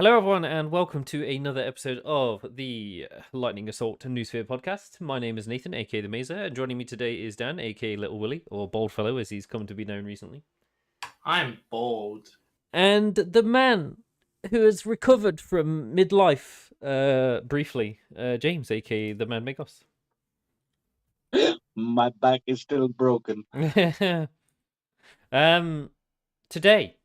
Hello, everyone, and welcome to another episode of the Lightning Assault Noosphere podcast. My name is Nathan, aka the Mesa, and joining me today is Dan, aka Little Willy, or Bold Fellow, as he's come to be known recently. I'm bold. And the man who has recovered from midlife briefly, James, aka the Man Megos. My back is still broken. Today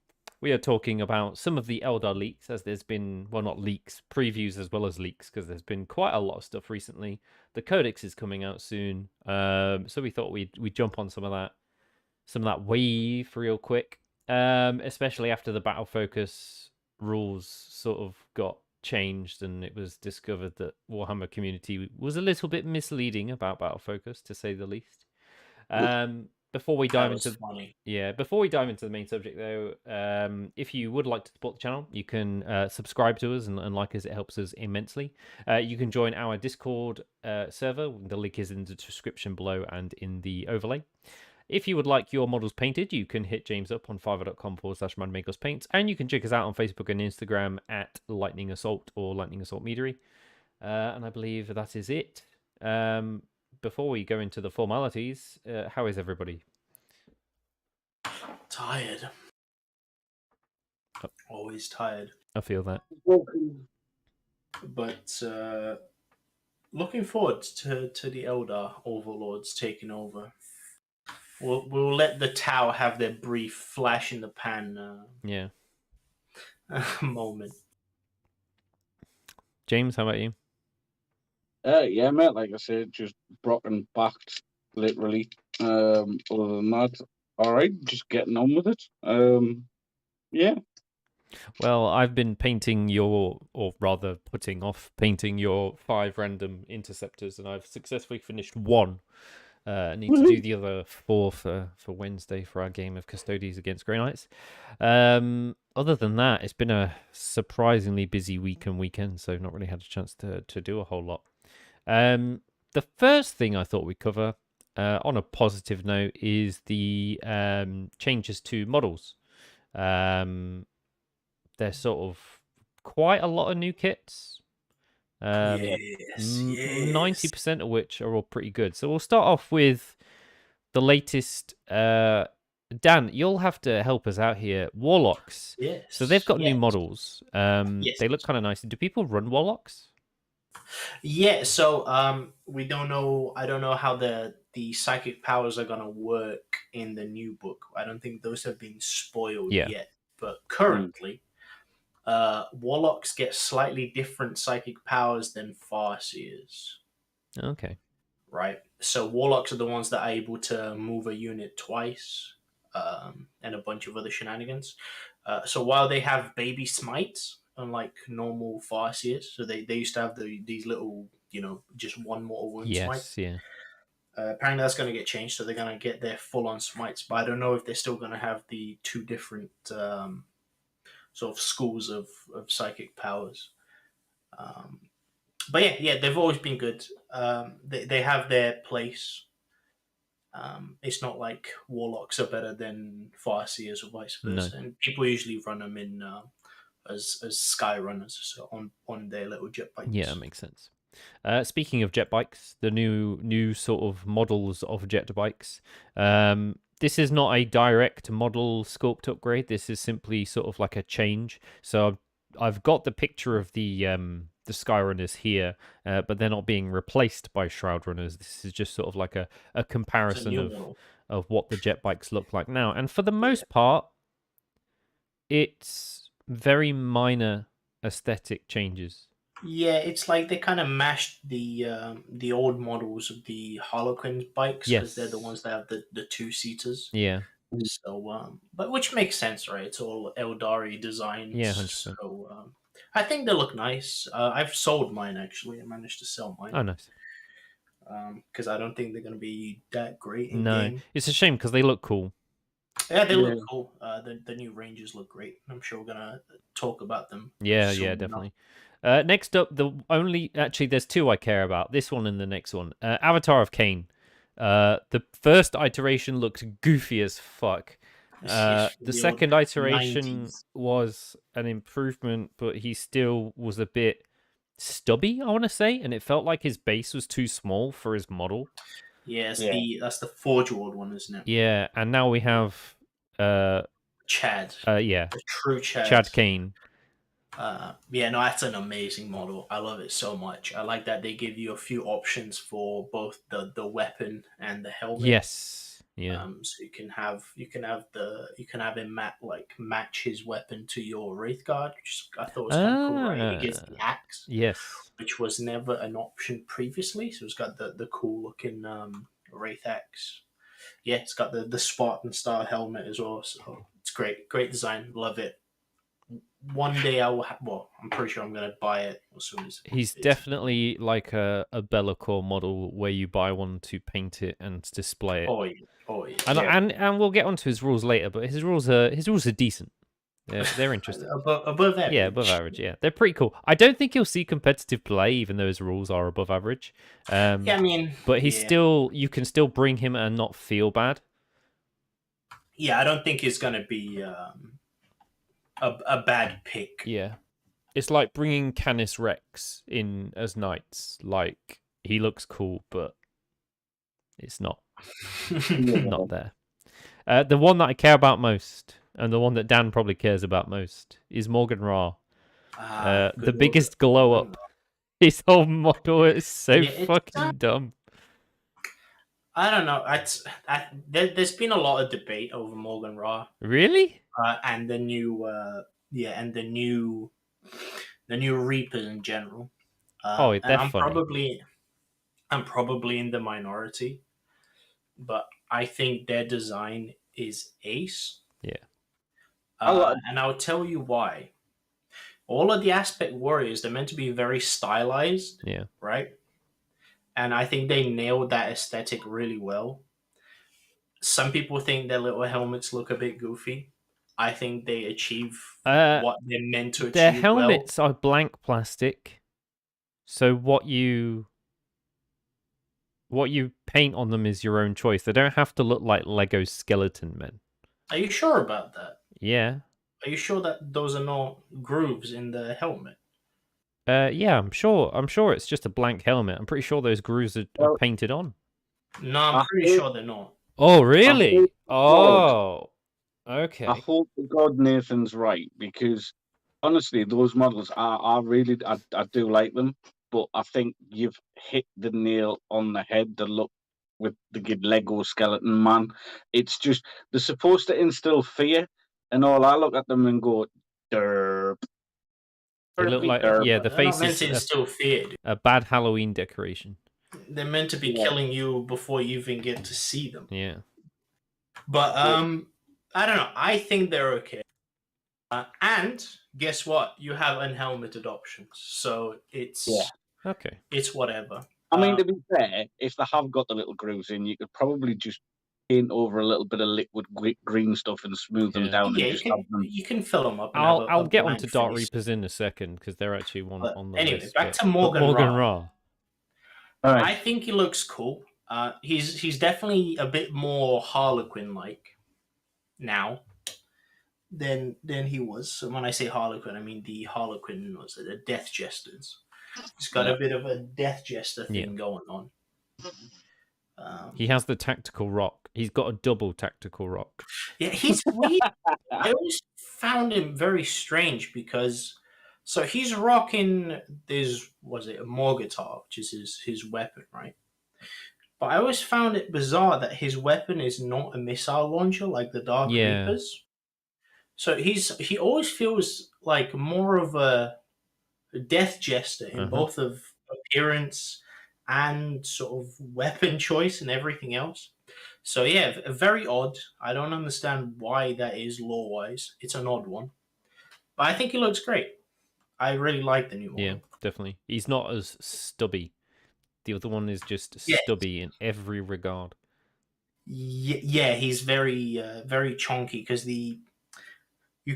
we are talking about some of the Eldar leaks, as there's been, well, not leaks, previews as well as leaks, because there's been quite a lot of stuff recently. The Codex is coming out soon, so we thought we'd jump on some of that wave real quick, especially after the battle focus rules sort of got changed, and it was discovered that Warhammer community was a little bit misleading about battle focus, to say the least. Before we dive into the main subject, though, if you would like to support the channel, you can subscribe to us and like us. It helps us immensely. You can join our Discord server. The link is in the description below and in the overlay. If you would like your models painted, you can hit James up on fiverr.com/manmagospaints, and you can check us out on Facebook and Instagram at Lightning Assault or Lightning Assault Meadery. And I believe that is it. Before we go into the formalities, how is everybody? Tired. Always tired. I feel that. But looking forward to the Eldar overlords taking over. We'll let the Tau have their brief flash in the pan moment. James, how about you? Yeah, mate, like I said, just broken backed, literally. Other than that, alright, just getting on with it. Yeah. Well, I've been painting or rather putting off painting your 5 random interceptors, and I've successfully finished 1. I need to do the other 4 for Wednesday for our game of Custodies against Grey Knights. Other than that, it's been a surprisingly busy week and weekend, so I've not really had a chance to do a whole lot. The first thing I thought we'd cover, on a positive note, is the changes to models. There's sort of quite a lot of new kits. 90% of which are all pretty good. So we'll start off with the latest. Dan, you'll have to help us out here. Warlocks. Yes. So they've got new models. They look kind of nice. Do people run Warlocks? Yeah, so we don't know. I don't know how the psychic powers are gonna work in the new book. I don't think those have been spoiled yet. But currently, Warlocks get slightly different psychic powers than Farseers. Okay. Right. So Warlocks are the ones that are able to move a unit twice, and a bunch of other shenanigans. So while they have baby smites, unlike normal Farseers, so they used to have these little, just one mortal wound smite. Yeah. Apparently that's going to get changed, so they're going to get their full-on smites. But I don't know if they're still going to have the 2 different sort of schools of psychic powers. But yeah, they've always been good. They have their place. It's not like Warlocks are better than Farseers or vice versa. No. And people usually run them in as sky runners, so on their little jet bikes. Yeah, that makes sense. Speaking of jet bikes, the new sort of models of jet bikes. This is not a direct model sculpt upgrade. This is simply sort of like a change. So I've got the picture of the Skyrunners here, but they're not being replaced by Shroud Runners. This is just sort of like a comparison of what the jet bikes look like now. And for the most part, it's very minor aesthetic changes. Yeah, it's like they kind of mashed the old models of the Harlequin bikes, because they're the ones that have the 2-seaters. Yeah. So, but which makes sense, right? It's all Eldari designs. Yeah, 100%. So I think they look nice. I've sold mine, actually. I managed to sell mine. Oh, nice. Because I don't think they're going to be that great in No, game. it's a shame because they look cool. Yeah, they look cool. The new Rangers look great. I'm sure we're going to talk about them. Yeah, definitely. Next up, there's 2 I care about. This one and the next one. Avatar of Kane. The first iteration looked goofy as fuck. The second iteration was an improvement, but he still was a bit stubby, I want to say, and it felt like his base was too small for his model. Yes, that's the Forge World one, isn't it? Yeah, and now we have Chad. Yeah, the true Chad Kane. Yeah, no, that's an amazing model. I love it so much. I like that they give you a few options for both the weapon and the helmet. Yes. Yeah. So you can have him match his weapon to your Wraith Guard, which I thought was kind of cool, right? He gets the axe. Yes. Which was never an option previously. So it's got the cool looking Wraith axe. Yeah, it's got the Spartan style helmet as well. So it's great design. Love it. One day I will. I'm pretty sure I'm going to buy it as soon as. He's definitely like a Bellacore model where you buy one to paint it and display it. Oh yeah. And we'll get onto his rules later, but his rules are decent. They're interesting. above average. Yeah, above average. Yeah, they're pretty cool. I don't think you'll see competitive play, even though his rules are above average. Yeah, I mean, but he's still. You can still bring him and not feel bad. Yeah, I don't think it's going to be a bad pick. Yeah, it's like bringing Canis Rex in as knights. Like, he looks cool, but it's not not there. The one that I care about most, and the one that Dan probably cares about most, is Morgan Ra. The biggest glow up. His whole model is so fucking dumb. I don't know. There's been a lot of debate over Morgan Ra. Really? And the new Reapers in general. They're I'm funny. I'm probably in the minority, but I think their design is ace. Yeah. And I'll tell you why. All of the aspect warriors, they're meant to be very stylized. Yeah. Right? And I think they nailed that aesthetic really well. Some people think their little helmets look a bit goofy. I think they achieve what they're meant to achieve. Their helmets are blank plastic. So what you paint on them is your own choice. They don't have to look like Lego skeleton men. Are you sure about that? Yeah. Are you sure that those are not grooves in the helmet? Yeah, I'm sure. I'm sure it's just a blank helmet. I'm pretty sure those grooves are painted on. No, I'm pretty sure they're not. Oh, really? Oh, okay. I hope to God Nathan's right, because honestly, those models I do like them, but I think you've hit the nail on the head. The look with the good Lego skeleton man, it's just they're supposed to instill fear, and all I look at them and go, derp. They look like the face is still feared. A bad Halloween decoration. They're meant to be killing you before you even get to see them. Yeah. But I don't know. I think they're okay. And guess what? You have unhelmeted options, so it's okay. It's whatever. I mean, to be fair, if they have got the little grooves in, you could probably just paint over a little bit of liquid green stuff and smooth them down. Yeah, and you can fill them up. I'll get onto Dark Reapers in a second because they're actually on the anyway, list. Back to Morgan Ra. All right. I think he looks cool. He's definitely a bit more Harlequin-like now than he was. So when I say Harlequin, I mean the Harlequin was the Death Jesters. He's got a bit of a Death Jester thing going on. He has the tactical rock. He's got a double tactical rock. Yeah, he's weird. I always found him very strange because so he's rocking this, was it a Morgatar, which is his weapon, right? But I always found it bizarre that his weapon is not a missile launcher like the Dark Reapers. So he always feels like more of a Death Jester in both of appearance and sort of weapon choice and everything else. So yeah, very odd. I don't understand why that is lore-wise. It's an odd one. But I think he looks great. I really like the new one. Yeah, definitely. He's not as stubby. The other one is just stubby in every regard. Yeah, he's very very chunky because you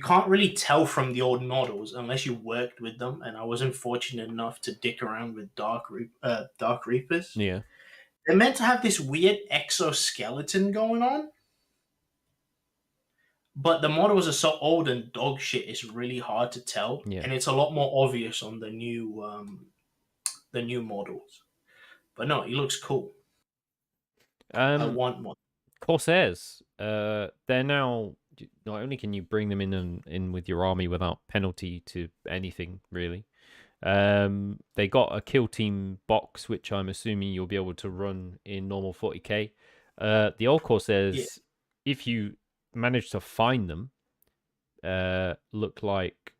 can't really tell from the old models unless you worked with them, and I wasn't fortunate enough to dick around with Dark Reapers. Yeah. They're meant to have this weird exoskeleton going on. but the models are so old and dog shit. It's really hard to tell, Yeah. and it's a lot more obvious on the new models. But no, he looks cool. I want one. Corsairs. They're now, not only can you bring them in with your army without penalty to anything really. They got a kill team box, which I'm assuming you'll be able to run in normal 40k. The old Corsairs, if you manage to find them, look like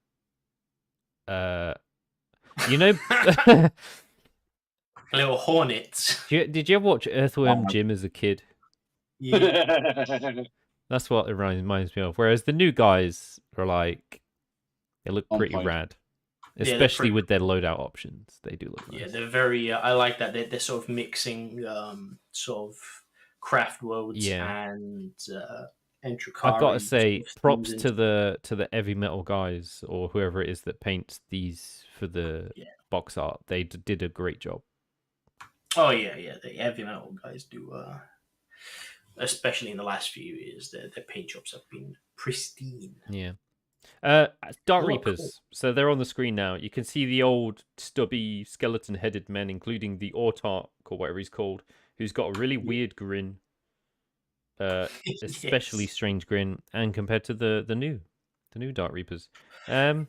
little hornets. Did you ever watch Earthworm Jim as a kid? Yeah. That's what it reminds me of. Whereas the new guys are like, they look pretty rad, especially with their loadout options. They do look nice. Yeah, they're very. I like that they're sort of mixing sort of craft worlds and Entrakari. I've got to say, props to the heavy metal guys or whoever it is that paints these for the box art. They did a great job. Oh yeah, the heavy metal guys do. Especially in the last few years, their paint jobs have been pristine. Yeah. Dark Reapers. Cool. So they're on the screen now. You can see the old stubby skeleton-headed men, including the Autarch or whatever he's called, who's got a really weird grin. Especially strange grin, and compared to the new Dark Reapers. They're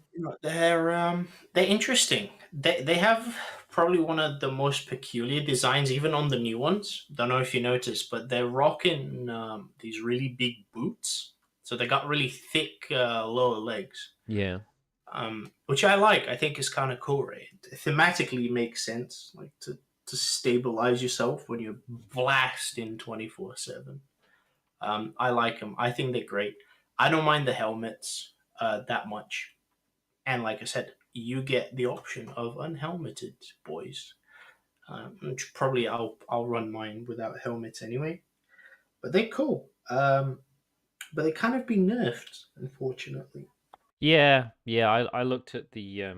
interesting. They have probably one of the most peculiar designs, even on the new ones. Don't know if you noticed, but they're rocking these really big boots. So they got really thick lower legs. Yeah. Which I like. I think is kind of cool, right? It thematically makes sense, like to stabilize yourself when you're blasting 24/7. I like them. I think they're great. I don't mind the helmets that much. And like I said, you get the option of unhelmeted boys. Which probably I'll run mine without helmets anyway. But they're cool. But they kind of been nerfed, unfortunately. Yeah. I looked at the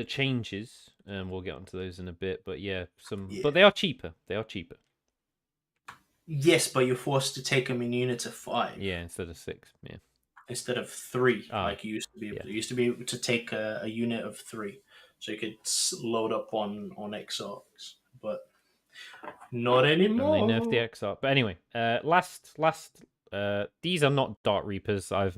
changes, and we'll get onto those in a bit. But but they are cheaper. Yes, but you're forced to take them in units of 5. Yeah, instead of 6. Yeah. Instead of 3, like you used to be able to. You used to be able to take a unit of 3, so you could load up on Exarchs, but not anymore. And they nerfed the Exarch. But anyway, last. These are not Dark Reapers. I've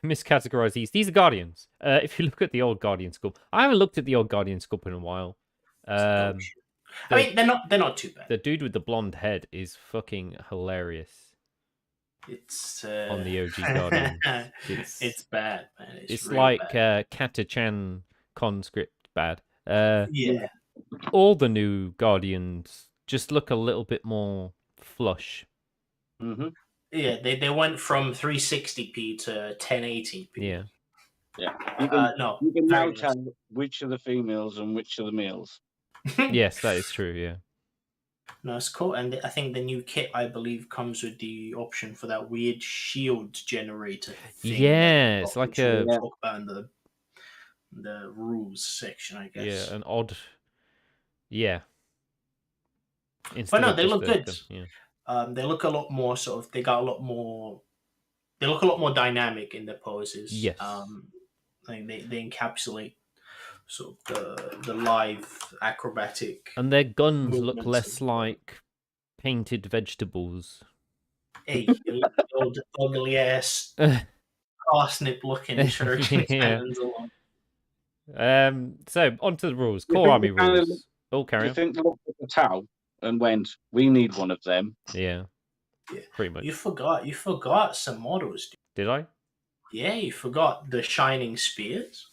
miscategorized these. These are Guardians. If you look at the old Guardian sculpt, I haven't looked at the old Guardian sculpt in a while. I mean, they're not too bad. The dude with the blonde head is fucking hilarious. It's on the OG Guardians. It's bad, man. It's like Katachan conscript bad. Yeah. All the new Guardians just look a little bit more flush. Mm-hmm. Yeah, they went from 360p to 1080p. Yeah. You can now tell which are the females and which are the males. Yes, that is true. Yeah. No, it's cool, and I think the new kit, I believe, comes with the option for that weird shield generator thing. Yeah, it's like a talk about in the rules section, I guess. Yeah, an odd. Yeah. But no, they look good. They look a lot more sort of. They got a lot more. They look a lot more dynamic in their poses. Yes. I think they encapsulate sort of the live acrobatic. And their guns look less like painted vegetables. Hey, old ugly ass parsnip looking shuriken cannons along. So onto the rules. Core army rules. Carry on. You think they looked at the Tau and went, "We need one of them." Yeah. Pretty much. You forgot some models. Dude. Did I? Yeah, you forgot the shining spears.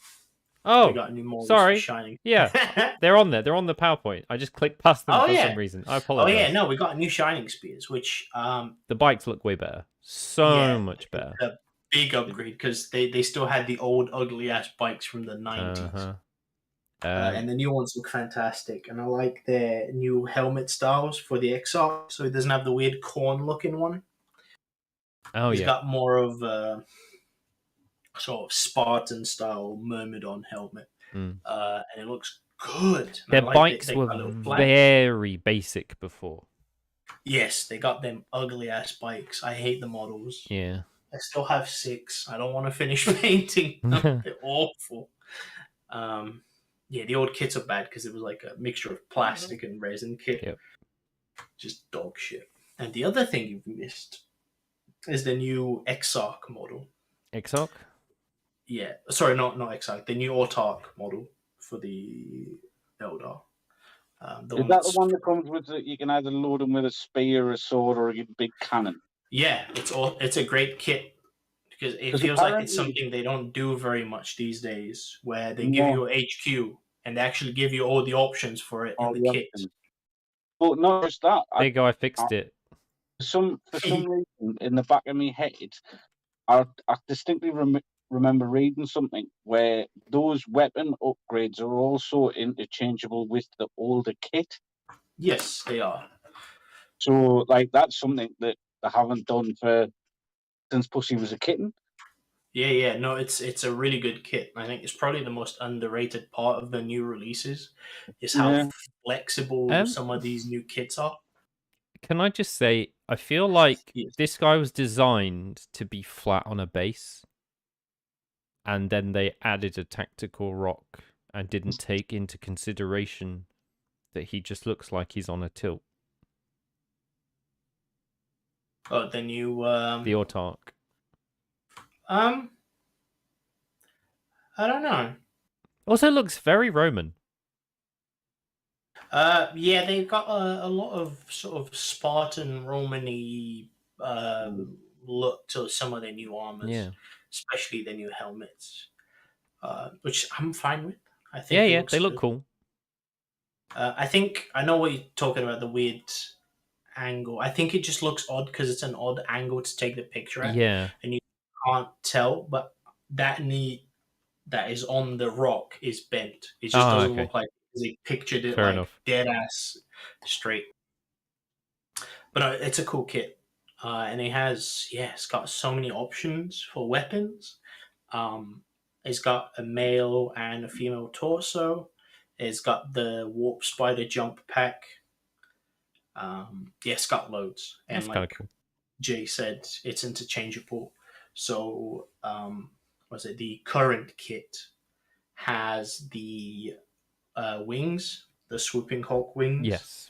Oh, we got new models sorry. Shining. Yeah, they're on there. They're on the PowerPoint. I just clicked past them for some reason. I apologize. Oh yeah, no, we got new shining spears, which the bikes look way better. So much better. A big upgrade because they still had the old ugly ass bikes from the 90s. And the new ones look fantastic, and I like their new helmet styles for the Exarch, so it doesn't have the weird corn looking one. Oh, He's got more of a sort of Spartan style Myrmidon helmet, and it looks good. Their bikes were very basic before. Yes, they got them ugly ass bikes. I hate the models. Yeah. I still have 6. I don't want to finish painting them. They're awful. Yeah, the old kits are bad because it was like a mixture of plastic and resin kit. Yep. Just dog shit. And the other thing you've missed is the new Exarch model. Exarch? Yeah, sorry, not Exarch. The new Autarch model for the Eldar. Is that the one that comes with you can either load them with a spear, a sword, or a big cannon? Yeah, it's a great kit because it feels like it's something they don't do very much these days, where they give you a HQ and they actually give you all the options for it in the kit. But not just that. Big guy fixed it. For some reason, in the back of my head, I distinctly remember reading something where those weapon upgrades are also interchangeable with the older kit. Yes, they are. So, like, that's something that they haven't done since Pussy was a kitten. Yeah. No, it's a really good kit. I think it's probably the most underrated part of the new releases is how flexible some of these new kits are. Can I just say, I feel like this guy was designed to be flat on a base, and then they added a tactical rock and didn't take into consideration that he just looks like he's on a tilt. Oh, the new the Autarch. I don't know. Also looks very Roman. Yeah, they've got a lot of sort of Spartan Romany look to some of their new armors, especially the new helmets, which I'm fine with. I think they look cool. I think I know what you're talking about, the weird angle. I think it just looks odd because it's an odd angle to take the picture at. Yeah, and you can't tell, but that knee that is on the rock is bent. It just doesn't look like they pictured it dead ass straight. But no, it's a cool kit, and it's got so many options for weapons. It's got a male and a female torso. It's got the warp spider jump pack. It's got loads, and that's kind of cool. Jay said, it's interchangeable. So, the current kit has the wings, the swooping hawk wings. Yes.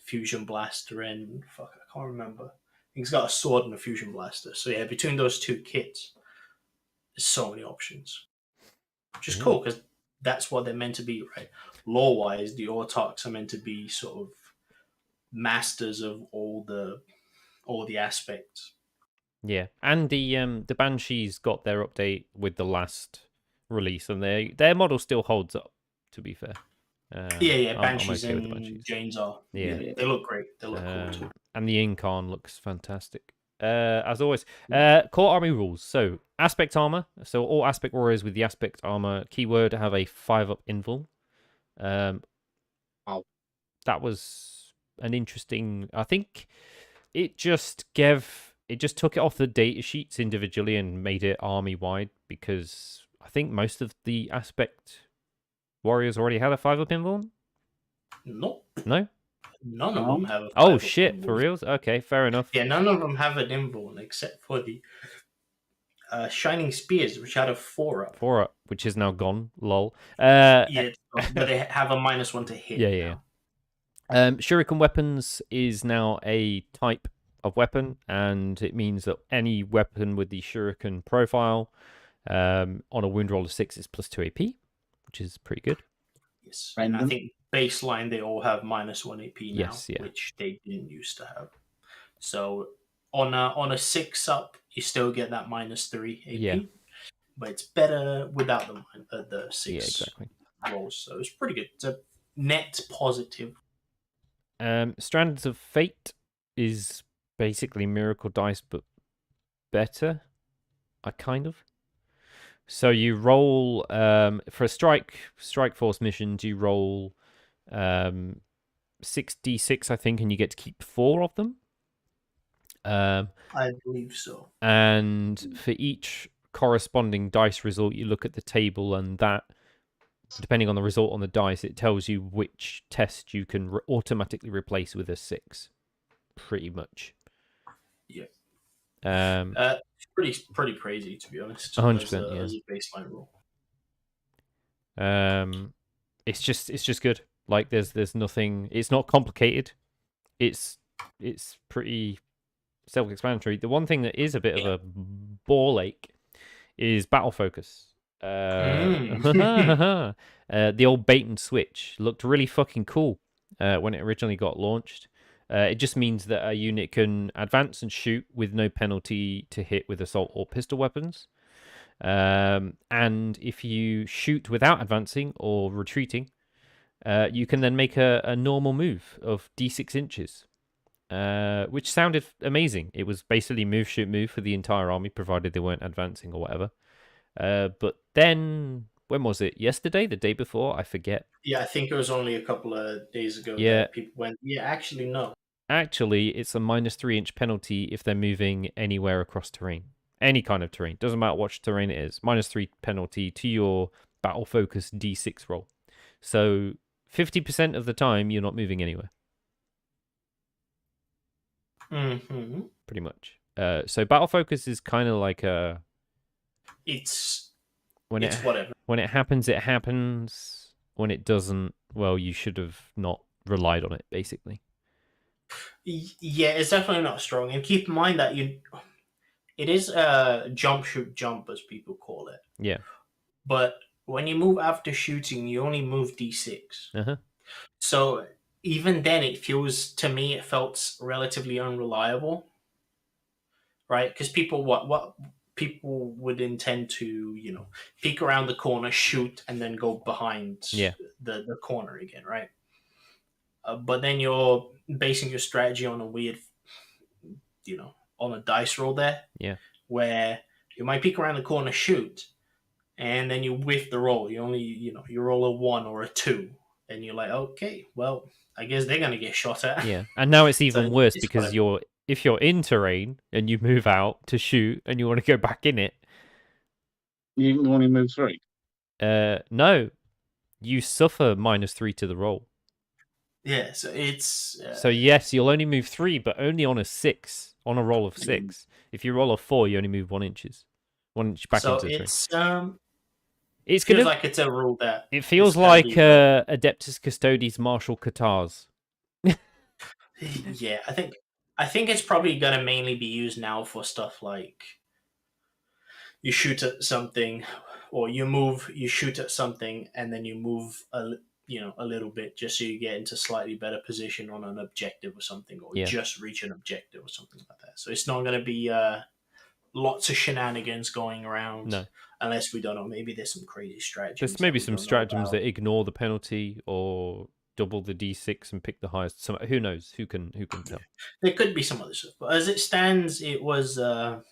Fusion blaster and I can't remember. I think it's got a sword and a fusion blaster. So yeah, between those two kits, there's so many options, which is cool because that's what they're meant to be, right? Lore-wise, the Autarchs are meant to be sort of masters of all the aspects. Yeah, and the Banshees got their update with the last release, and their model still holds up. To be fair, Banshees and Janes are. Yeah, they look great. They look cool too. And the Incarn looks fantastic. As always, core army rules. So aspect armor. So all aspect warriors with the aspect armor keyword have a 5-up invul. That was an interesting. I think it just took it off the data sheets individually and made it army wide, because I think most of the aspect warriors already had a 5-up invul. Nope. No. None of them have a 5-up Oh shit! invul. For reals? Okay, fair enough. Yeah, none of them have an invul except for the Shining Spears, which had a 4-up. 4-up, which is now gone. Lol. But they have a -1 to hit. Yeah. Shuriken Weapons is now a type of weapon, and it means that any weapon with the Shuriken profile on a wound roll of 6 is +2 AP, which is pretty good. Yes, and I think baseline they all have -1 AP now, yes, yeah. which they didn't used to have. So on a 6-up, you still get that -3 AP, but it's better without the 6 rolls. So it's pretty good. It's a net positive. Strands of Fate is basically Miracle Dice, but better. So you roll for a strike force missions. You roll 6d6, I think, and you get to keep 4 of them. I believe so. And for each corresponding dice result, you look at the table, and that depending on the result on the dice, it tells you which test you can automatically replace with a 6. Pretty much. Yeah. It's pretty crazy, to be honest. 100%, as a baseline rule. It's just good. Like there's nothing. It's not complicated. It's pretty self-explanatory. The one thing that is a bit of a ball ache is battle focus. The old bait and switch looked really fucking cool when it originally got launched. It just means that a unit can advance and shoot with no penalty to hit with assault or pistol weapons. And if you shoot without advancing or retreating, you can then make a normal move of d6 inches, which sounded amazing. It was basically move, shoot, move for the entire army, provided they weren't advancing or whatever. But then, when was it? Yesterday? The day before? I forget. Yeah, I think it was only a couple of days ago that people went, actually, no. Actually, it's a -3 inch penalty if they're moving anywhere across terrain. Any kind of terrain. Doesn't matter what terrain it is. -3 penalty to your battle focus d6 roll. So 50% of the time, you're not moving anywhere. Mm-hmm. Pretty much. So battle focus is kind of like a... It's whatever. When it happens, it happens. When it doesn't, well, you should have not relied on it, basically. Yeah, it's definitely not strong. And keep in mind that it is a jump, shoot, jump, as people call it. Yeah. But when you move after shooting, you only move d6. Uh-huh. So even then, it felt relatively unreliable, right? Because people, what people would intend to, peek around the corner, shoot, and then go behind the corner again, right? But then you're basing your strategy on a weird, on a dice roll there. Yeah. Where you might peek around the corner, shoot, and then you whiff the roll. You only, you roll a 1 or a 2, and you're like, okay, well, I guess they're gonna get shot at. Yeah, and now it's even worse because if you're in terrain and you move out to shoot and you want to go back in it, you can only move 3. No, you suffer -3 to the roll. Yeah, so it's... So yes, you'll only move 3, but only on a 6, on a roll of 6. If you roll a 4, you only move 1 inch back into the terrain. It feels like it's a rule that... It feels like Adeptus Custodes Martial Katars. Yeah, I think it's probably going to mainly be used now for stuff like you shoot at something, or you shoot at something, and then you move a little bit just so you get into slightly better position on an objective or something, or just reach an objective or something like that. So it's not going to be lots of shenanigans going around. No. Unless we don't know, maybe there's some crazy stratagems. There's maybe some stratagems that ignore the penalty or double the d6 and pick the highest. Who knows? Who can tell? There could be some other stuff, but as it stands, it was a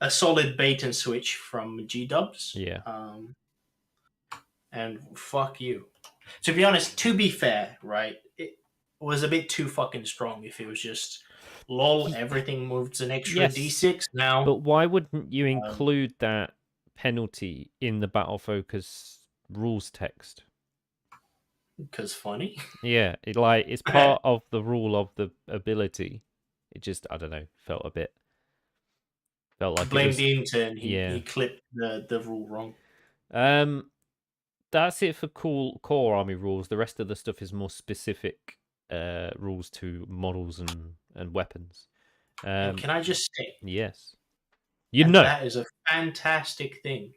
solid bait and switch from G-Dubs. Yeah. And fuck you. To be honest, to be fair, right, it was a bit too fucking strong if it was just lol, everything moves an extra d6 now. But why wouldn't you include that penalty in the battle focus rules text? Because funny. Yeah, it's part of the rule of the ability. It just, I don't know, felt like blame the intern. He clipped the rule wrong. That's it for core army rules. The rest of the stuff is more specific rules to models and weapons. Can I just say? Yes. That is a fantastic thing.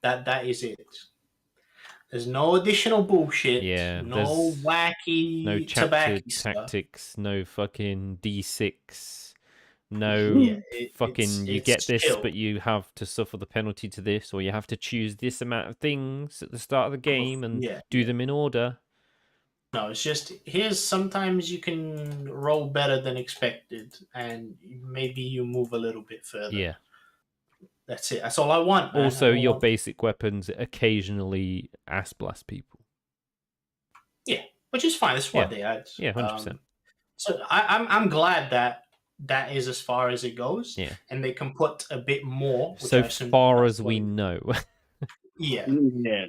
That is it. There's no additional bullshit. Yeah. No wacky, no chapter tactics. Stuff. No fucking D6. No you get this, chill. but you have to suffer the penalty to this, or you have to choose this amount of things at the start of the game and do them in order. No, it's just sometimes you can roll better than expected, and maybe you move a little bit further. Yeah. That's it. That's all I want. Man. Also, your basic weapons occasionally ass blast people. Yeah, which is fine. That's what they add. Yeah, 100%. So I'm glad that is as far as it goes. Yeah. And they can put a bit more. So far as we know. Yeah. Yeah.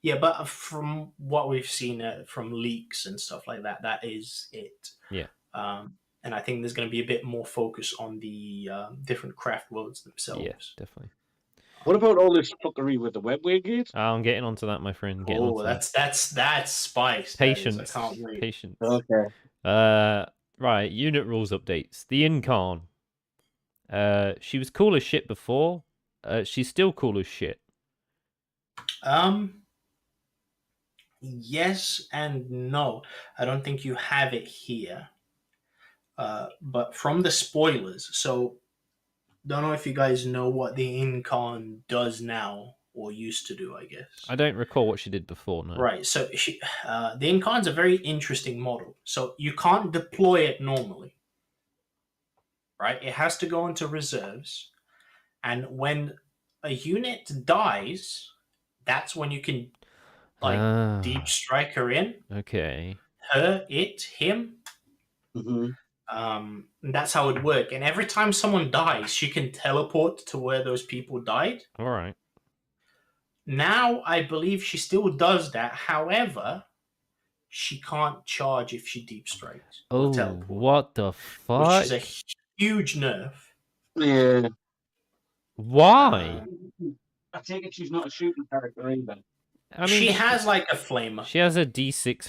Yeah, but from what we've seen from leaks and stuff like that, that is it. Yeah. And I think there's going to be a bit more focus on the different craft worlds themselves. Yeah, definitely. What about all this fuckery with the webway gate? I'm getting onto that, my friend. That's spice. Patience. I can't wait. Patience. Okay. Right. Unit rules updates. The Incarn. She was cool as shit before. She's still cool as shit. Yes and no. I don't think you have it here. But from the spoilers, so don't know if you guys know what the Incarn does now or used to do, I guess. I don't recall what she did before, no. Right, so the Incarn's a very interesting model. So you can't deploy it normally. Right? It has to go into reserves. And when a unit dies, that's when you can deep strike her in. Okay. Her, it, him. That's how it works. And every time someone dies, she can teleport to where those people died. All right. Now, I believe she still does that. However, she can't charge if she deep strikes. Oh, what the fuck? Which is a huge nerf. Yeah. Why? I take it she's not a shooting character either. I mean, she has like a flamer. She has a D6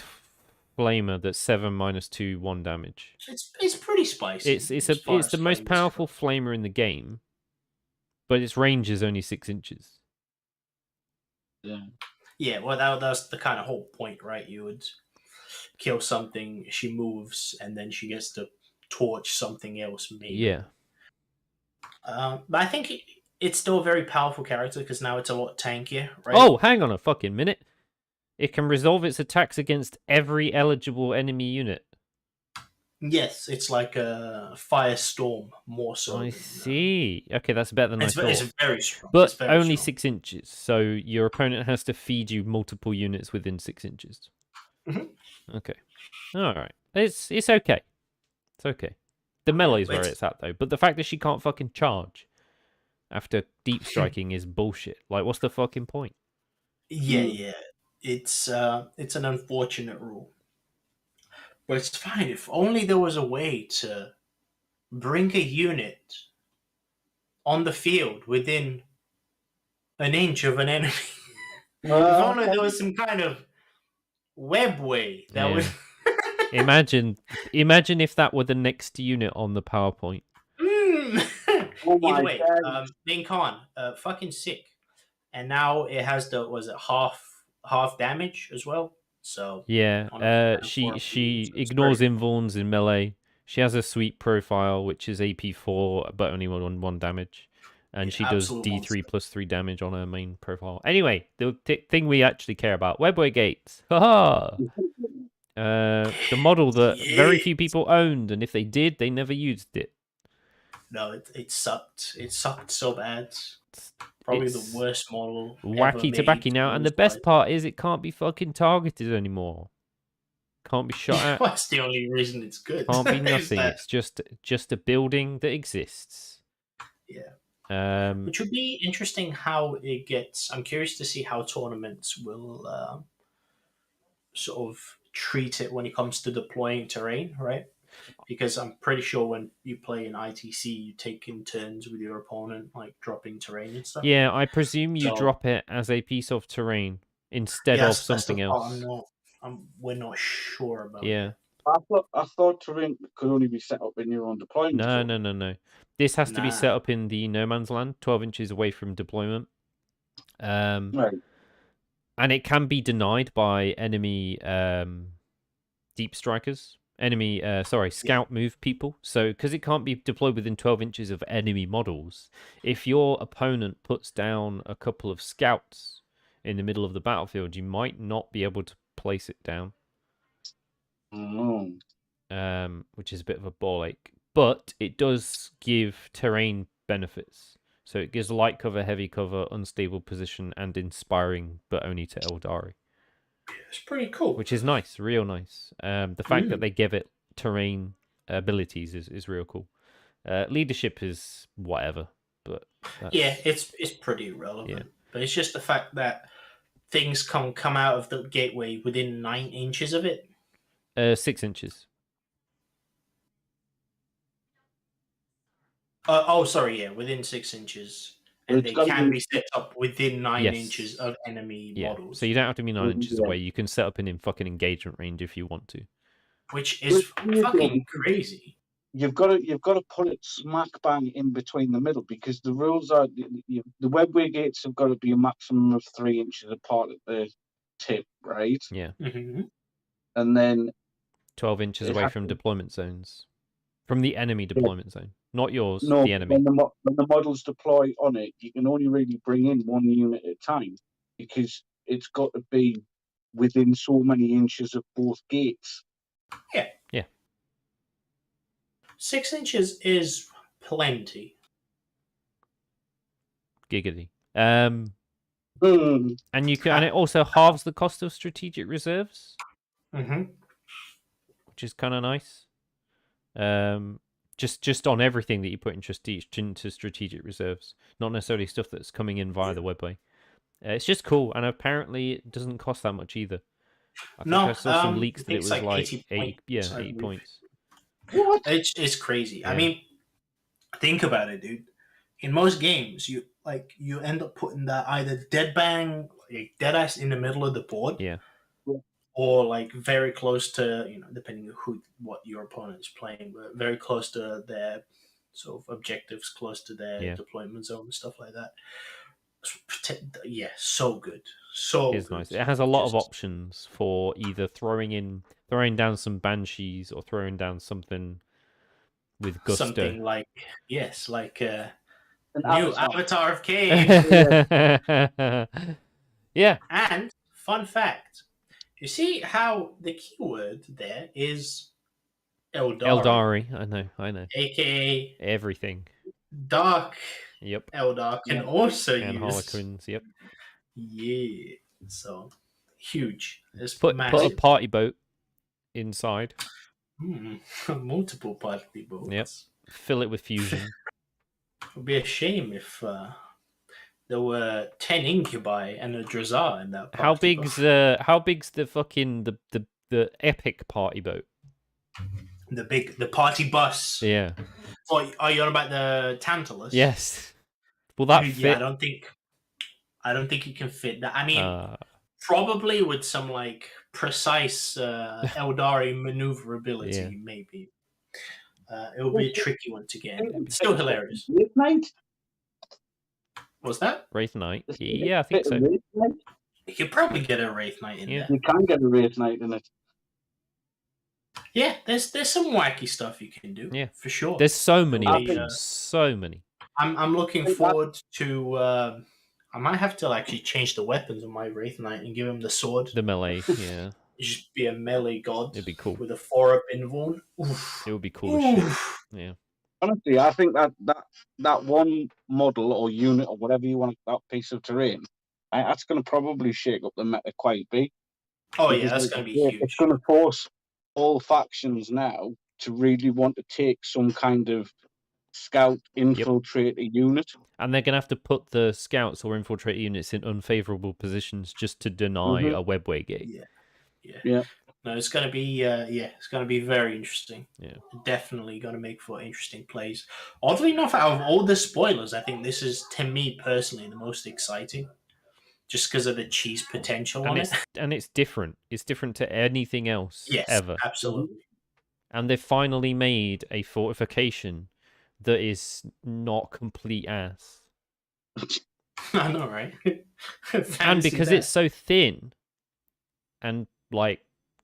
flamer that's 7 - 2 1 damage. It's pretty spicy. It's the most powerful flamer in the game, but its range is only 6 inches. Yeah. Yeah, well, that's the kind of whole point, right? You would kill something, she moves, and then she gets to torch something else, maybe. Yeah. But I think it's still a very powerful character because now it's a lot tankier, right? Oh, hang on a fucking minute. It can resolve its attacks against every eligible enemy unit. Yes, it's like a firestorm, more so. I see. Okay, that's better than I thought. It's very strong. But only 6 inches, so your opponent has to feed you multiple units within 6 inches. Mm-hmm. Okay. All right. It's okay. It's okay. The melee's where it's at, though. But the fact that she can't fucking charge after deep striking is bullshit. Like, what's the fucking point? Yeah. It's an unfortunate rule. But it's fine. If only there was a way to bring a unit on the field within an inch of an enemy. If only there was some kind of web way that would... Imagine if that were the next unit on the PowerPoint. Either way, Bing Khan, fucking sick. And now it has half damage as well. So yeah, she ignores invulns in melee. She has a sweet profile, which is AP4, but only one damage, and she does D3 plus 3 damage on her main profile. Anyway, the thing we actually care about: webway gates. Haha. The model that very few people owned, and if they did, they never used it. No, it sucked. It sucked so bad. Probably the worst model. Wacky tobacco now, and the best part is it can't be fucking targeted anymore. Can't be shot at. That's the only reason it's good. Can't be nothing. It's just a building that exists. Yeah. Which would be interesting how it gets. I'm curious to see how tournaments will sort of treat it when it comes to deploying terrain, right? Because I'm pretty sure when you play in ITC, you take in turns with your opponent, like dropping terrain and stuff. Yeah, I presume you drop it as a piece of terrain instead of something else. We're not sure about. Yeah. I thought terrain could only be set up in your own deployment. No. This has to be set up in the no man's land, 12 inches away from deployment. Right. And it can be denied by enemy deep strikers. Scout move people. So, because it can't be deployed within 12 inches of enemy models, if your opponent puts down a couple of scouts in the middle of the battlefield, you might not be able to place it down. Which is a bit of a ball ache. But it does give terrain benefits. So it gives light cover, heavy cover, unstable position, and inspiring, but only to Eldari. It's pretty cool. Which is nice, real nice. The fact that they give it terrain abilities is real cool. Leadership is whatever, but it's pretty irrelevant. Yeah. But it's just the fact that things come out of the gateway within 9 inches of it? 6 inches. Sorry, yeah, within 6 inches. And It's they gotta can be- be set up within 9 Yes. inches of enemy Yeah. models. So you don't have to be 9 inches Yeah. away. You can set up in fucking engagement range if you want to. Which is fucking crazy. You've got to put it smack bang in between the middle, because the rules are the webway gates have got to be a maximum of 3 inches apart at the tip, right? Yeah. Mm-hmm. And then 12 inches It away has from to- deployment zones. From the enemy deployment zone. Not yours, no, the enemy. when the models deploy on it, you can only really bring in 1 unit at a time, because it's got to be within so many inches of both gates. Yeah. Yeah. 6 inches is plenty. Giggity. Hmm. And you can, and it also halves the cost of strategic reserves, Mm-hmm. which is kind of nice. Just on everything that you put into strategic reserves, not necessarily stuff that's coming in via the webway. It's just cool, and apparently it doesn't cost that much either. I think I saw some leaks that it was like 80 points, 80 points. What? It's crazy. Yeah. I mean, think about it, dude. In most games, you end up putting that either dead bang, like dead ass in the middle of the board, Yeah. or like very close to, depending on what your opponent's playing, but very close to their sort of objectives, close to their deployment zone and stuff like that. Yeah, so good. So It's good. nice. It has a lot of options for either throwing down some Banshees or throwing down something with gusto. Something like new Avatar. Avatar of Kane. Yeah. And fun fact, you see how the keyword there is Eldar, Eldari. I know. aka Everything. Dark Yep. Eldar can also And use Harlequins. Yep. Yeah, so huge. It's Put massive. a party boat inside. Multiple party boats. Yep. Fill it with fusion. It would be a shame if there were 10 incubi and a Drazar in that party How big's the fucking the epic party boat? the party bus. Yeah. Oh, are you on about the Tantalus? Yes. Will that Dude, fit? yeah, I don't think you can fit that. I mean, probably with some like precise Eldari maneuverability, maybe. It would be a tricky one to get. Still hilarious. Wraith Knight? What's that? Wraith Knight? Yeah, I think so. You could probably get a Wraith Knight in there. You can get a Wraith Knight in it. Yeah, there's some wacky stuff you can do. Yeah, for sure. There's so many options. So many. I'm looking forward to. I might have to actually change the weapons on my Wraith Knight and give him the sword. The melee, yeah. Just be a melee god. It'd be cool. With a 4-up invuln. Oof. It would be cool as shit. Yeah. Honestly, I think that one model or unit or whatever you want, that piece of terrain, that's going to probably shake up the meta quite big. Oh yeah, that's going to be huge. It's going to force all factions now to really want to take some kind of scout infiltrator unit. And they're going to have to put the scouts or infiltrator units in unfavorable positions just to deny a webway gate. Yeah. No, it's going to be it's going to be very interesting. Yeah. Definitely going to make for interesting plays. Oddly enough, out of all the spoilers, I think this is, to me personally, the most exciting. Just because of the cheese potential on it. And it's different. It's different to anything else ever. Absolutely. And they've finally made a fortification that is not complete ass. I know, right? And because it's so thin and like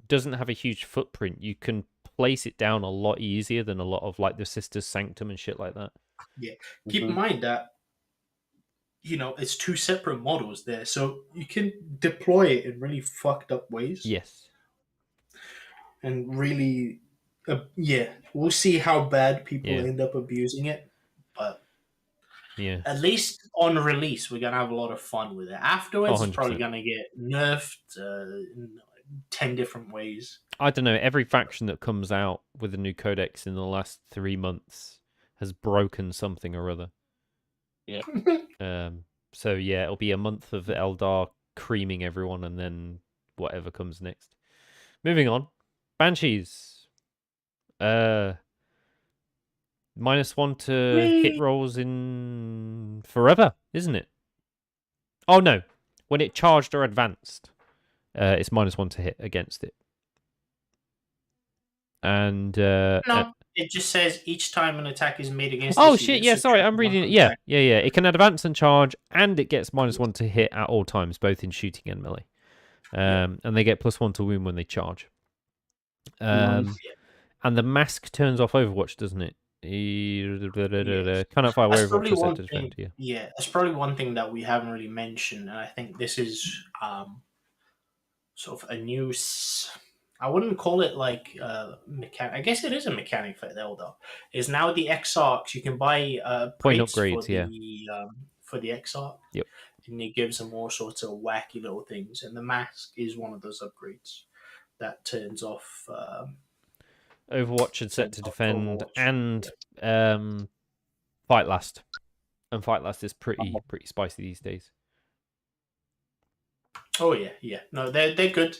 doesn't have a huge footprint, you can place it down a lot easier than a lot of like the Sisters Sanctum and shit like that. Yeah. Keep in mind that it's two separate models there, so you can deploy it in really fucked up ways. Yes. And really, we'll see how bad people end up abusing it, but at least on release, we're gonna have a lot of fun with it. Afterwards, it's probably gonna get nerfed in 10 different ways. I don't know. Every faction that comes out with a new codex in the last 3 months has broken something or other. Yeah. So yeah, it'll be a month of Eldar creaming everyone, and then whatever comes next. Moving on, Banshees. -1 to hit rolls in forever, isn't it? Oh no, when it charged or advanced, it's -1 to hit against it. And no, it just says each time an attack is made against. Oh shit! Yeah, sorry, I'm reading it. Yeah. It can advance and charge, and it gets -1 to hit at all times, both in shooting and melee. And they get +1 to wound when they charge. And the mask turns off Overwatch, doesn't it? Cannot fire where Overwatch is set to defend. Yeah, that's probably one thing that we haven't really mentioned, and I think this is sort of a new. I wouldn't call it like mechanic. I guess it is a mechanic for Eldar. Is now the Exarchs you can buy point upgrades upgrades, for the Exarch. Yep. And it gives them all sorts of wacky little things, and the mask is one of those upgrades that turns off. Overwatch is set to defend and fight last, and fight last is pretty spicy these days. Oh yeah. No, they're good.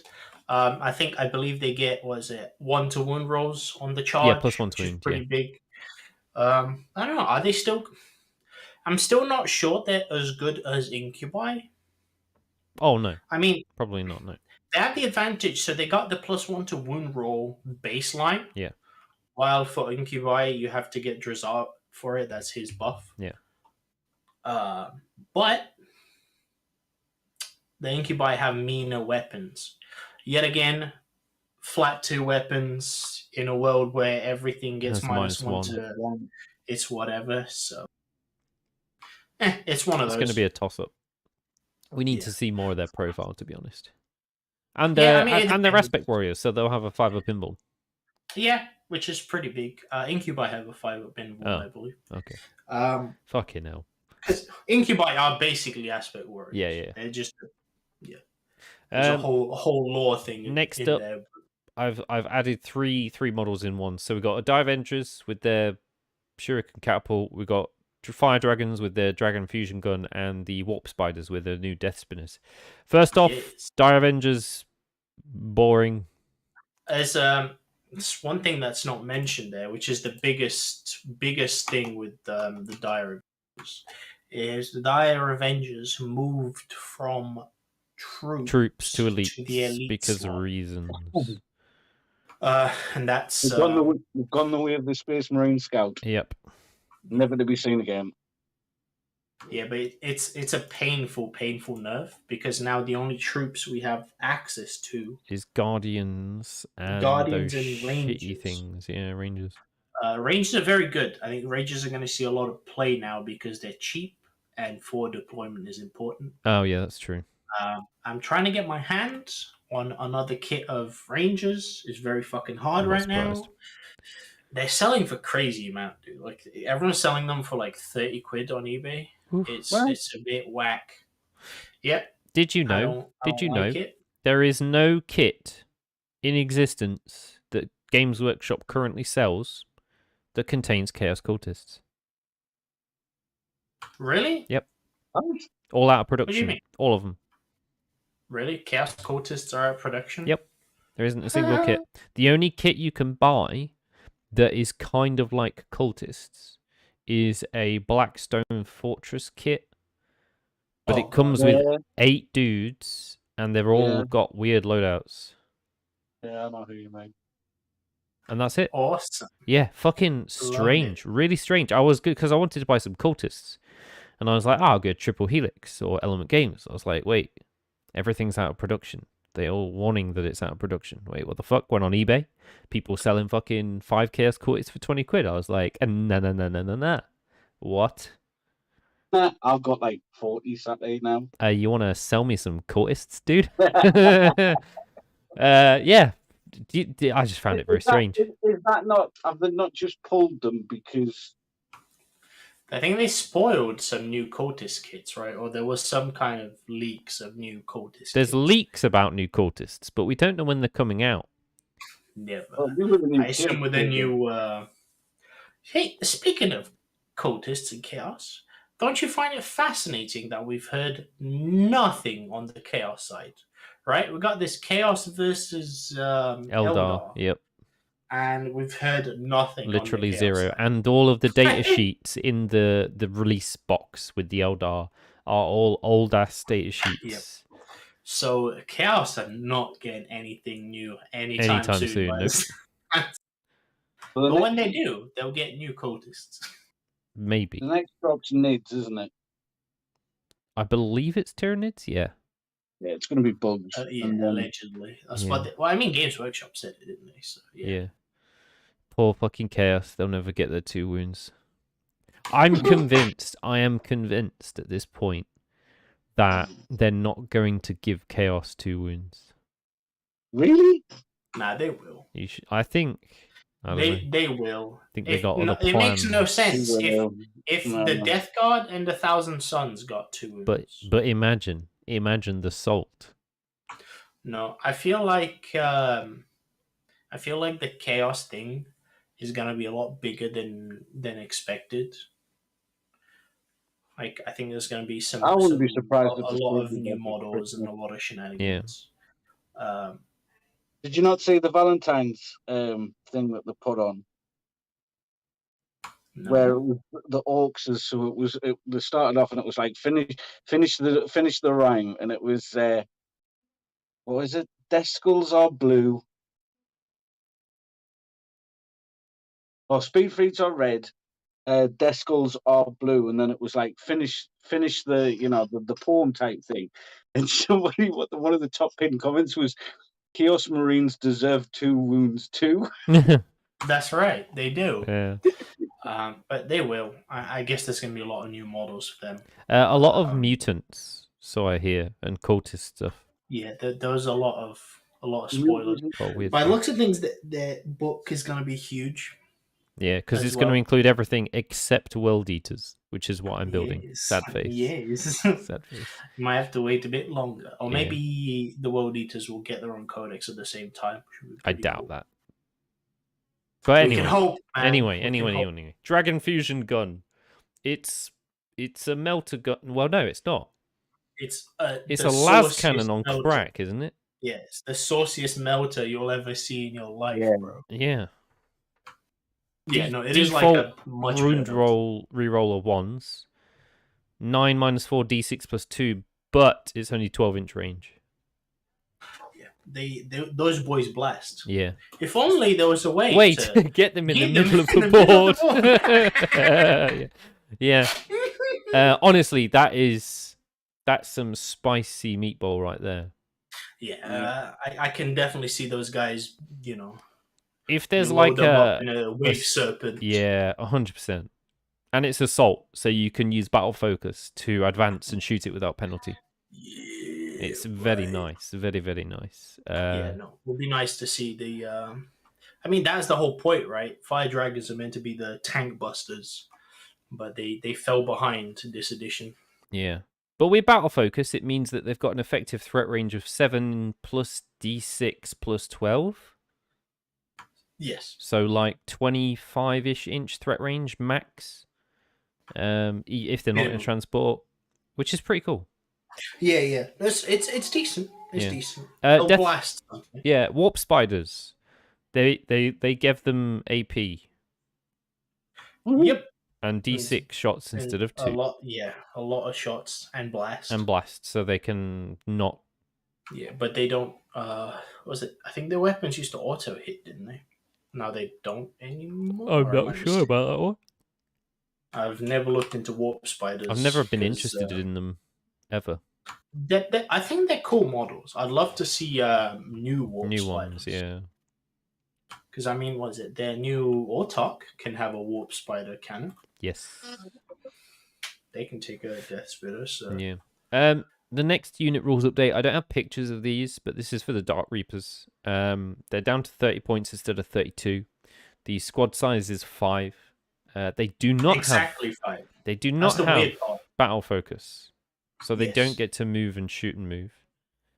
I believe they get 1 to wound rolls on the charge. Yeah, +1 to wound. Pretty big. I don't know. Are they still? I'm still not sure they're as good as Incubi. Oh no. I mean, probably not. No. They have the advantage, so they got the +1 to wound roll baseline. Yeah. While for Incubi, you have to get Drazar for it. That's his buff. Yeah. But the Incubi have meaner weapons. Yet again, flat 2 weapons in a world where everything gets -1 to 1. It's whatever. So, it's one of those. It's going to be a toss-up. We need to see more of their profile, to be honest. And they're Aspect Warriors, so they'll have a 5-up invuln. Yeah, which is pretty big. Incubi have a 5-up invuln, I believe. Okay. Fucking hell. Because Incubi are basically Aspect Warriors. Yeah. They're just there's a whole lore thing. Next in up, there. I've added three models in one. So we got a Dire Avengers with their Shuriken Catapult. We got Fire Dragons with their Dragon Fusion Gun, and the Warp Spiders with their new Death Spinners. First off, Dire Avengers, boring. There's one thing that's not mentioned there, which is the biggest thing with the Dire Avengers, is the Dire Avengers moved from troops to elites, to the elite because of reasons. And that's we've gone the way of the Space Marine Scout. Yep. Never to be seen again. Yeah, but it's a painful nerf, because now the only troops we have access to is Guardians and Rangers. Shitty things. Yeah, Rangers. Rangers are very good. I think Rangers are going to see a lot of play now because they're cheap and forward deployment is important. Oh yeah, that's true. I'm trying to get my hands on another kit of Rangers. It's very fucking hard right now. They're selling for crazy amount, dude. Like, everyone's selling them for like 30 quid on eBay. It's a bit whack. Yep. Did you know? There is no kit in existence that Games Workshop currently sells that contains Chaos Cultists. Really? Yep. All out of production. What do you mean? All of them. Really? Chaos Cultists are out of production? Yep. There isn't a single kit. The only kit you can buy that is kind of like Cultists is a Blackstone Fortress kit. But it comes with 8 dudes, and they've all got weird loadouts. Yeah, I know who you mean. And that's it. Awesome. Yeah, fucking strange. Really strange. I was good because I wanted to buy some Cultists. And I was like, I'll go Triple Helix or Element Games. I was like, wait, everything's out of production. They're all warning that it's out of production. Wait, what the fuck? Went on eBay. People selling fucking 5 Chaos Cultists for 20 quid. I was like, nah. What? I've got like 40 Saturday now. You want to sell me some Cultists, dude? Yeah. I just found it very strange. Is that not? Have they not just pulled them because? I think they spoiled some new Cultist kits, right? Or there was some kind of leaks of new Cultist There's kits. leaks about new Cultists, but we don't know when they're coming out. Never. I assume with a new... Hey, speaking of Cultists and Chaos, don't you find it fascinating that we've heard nothing on the Chaos side? Right, we got this Chaos versus Eldar, Eldar, yep. and we've heard nothing. Literally on the Chaos zero. side. And all of the data sheets in the release box with the Eldar are all old-ass data sheets. Yep. So Chaos are not getting anything new anytime soon. Nope. But when they do, they'll get new cultists. Maybe. The next drop's Nids, isn't it? I believe it's Tyranids, yeah. Yeah, it's going to be bugs. Yeah, allegedly. That's Yeah. what. Well, I mean, Games Workshop said it, didn't they? So yeah. Poor fucking Chaos. They'll never get their 2 wounds. I'm convinced. I am convinced at this point that they're not going to give Chaos 2 wounds. Really? Nah, they will. I think. I don't know. They will. I think they got other It makes no plans. sense if No. the Death Guard and the Thousand Suns got 2 wounds. But imagine the Salt. No, I feel like the Chaos thing is gonna be a lot bigger than expected. Like, I think there's gonna be I wouldn't be surprised if a the lot of Squeaky new Bum models and a lot of shenanigans. Did you not see the Valentine's thing that they put on? No. Where it was the orcs, so they started off and it was like finish the rhyme, and it was what was it? Death skulls are blue, or speed freaks are red, death skulls are blue, and then it was like finish the the poem type thing, and somebody one of the top pinned comments was, Chaos Marines deserve 2 wounds too. That's right, they do. Yeah. But they will. I guess there's going to be a lot of new models for them. A lot of mutants, so I hear, and cultist stuff. Yeah, there's a lot of spoilers. By the looks of things, the book is going to be huge. Yeah, because it's going to include everything except World Eaters, which is what I'm building. Yes. Sad face. Yes. Sad face. You might have to wait a bit longer, or maybe the World Eaters will get their own codex at the same time. I doubt that. But anyway, we can hope, man. Anyway. Dragon Fusion Gun. It's a melter gun. Well, no, it's not. It's a las cannon on crack, isn't it? Yeah, it's the sauciest melter you'll ever see in your life, bro. Yeah. Yeah, no, it is like a much wound roll reroll of 1s. 9 -4 d6 +2, but it's only 12-inch range. They those boys blast. Yeah. If only there was a way to get them in the middle of the board. Yeah. Honestly, that's some spicy meatball right there. Yeah, I can definitely see those guys. If there's like a wave serpent. Yeah, 100%. And it's assault, so you can use battle focus to advance and shoot it without penalty. Yeah, it's very nice, very, very nice. It would be nice to see the. I mean, that's the whole point, right? Fire dragons are meant to be the tank busters, but they fell behind this edition. Yeah, but with battle focus, it means that they've got an effective threat range of 7 + d6 + 12. Yes. So like 25-ish inch threat range max. If they're not in transport, which is pretty cool. Yeah. It's decent. It's decent. Blast. Yeah, warp spiders. They give them AP. Yep. And D6 shots instead of 2. A lot of shots and blast. So they can not. Yeah, but they don't. Was it? I think their weapons used to auto hit, didn't they? Now they don't anymore. I'm not sure about that one. I've never looked into warp spiders. I've never been interested in them ever. I think they're cool models. I'd love to see new warp spiders. Ones, yeah. Because I mean, what is it? Their new Autarch can have a warp spider cannon. Yes. They can take a death spitter. So yeah. The next unit rules update. I don't have pictures of these, but this is for the Dark Reapers. They're down to 30 points instead of 32. The squad size is 5. They do not exactly 5. They do not have battle focus, so they don't get to move and shoot and move,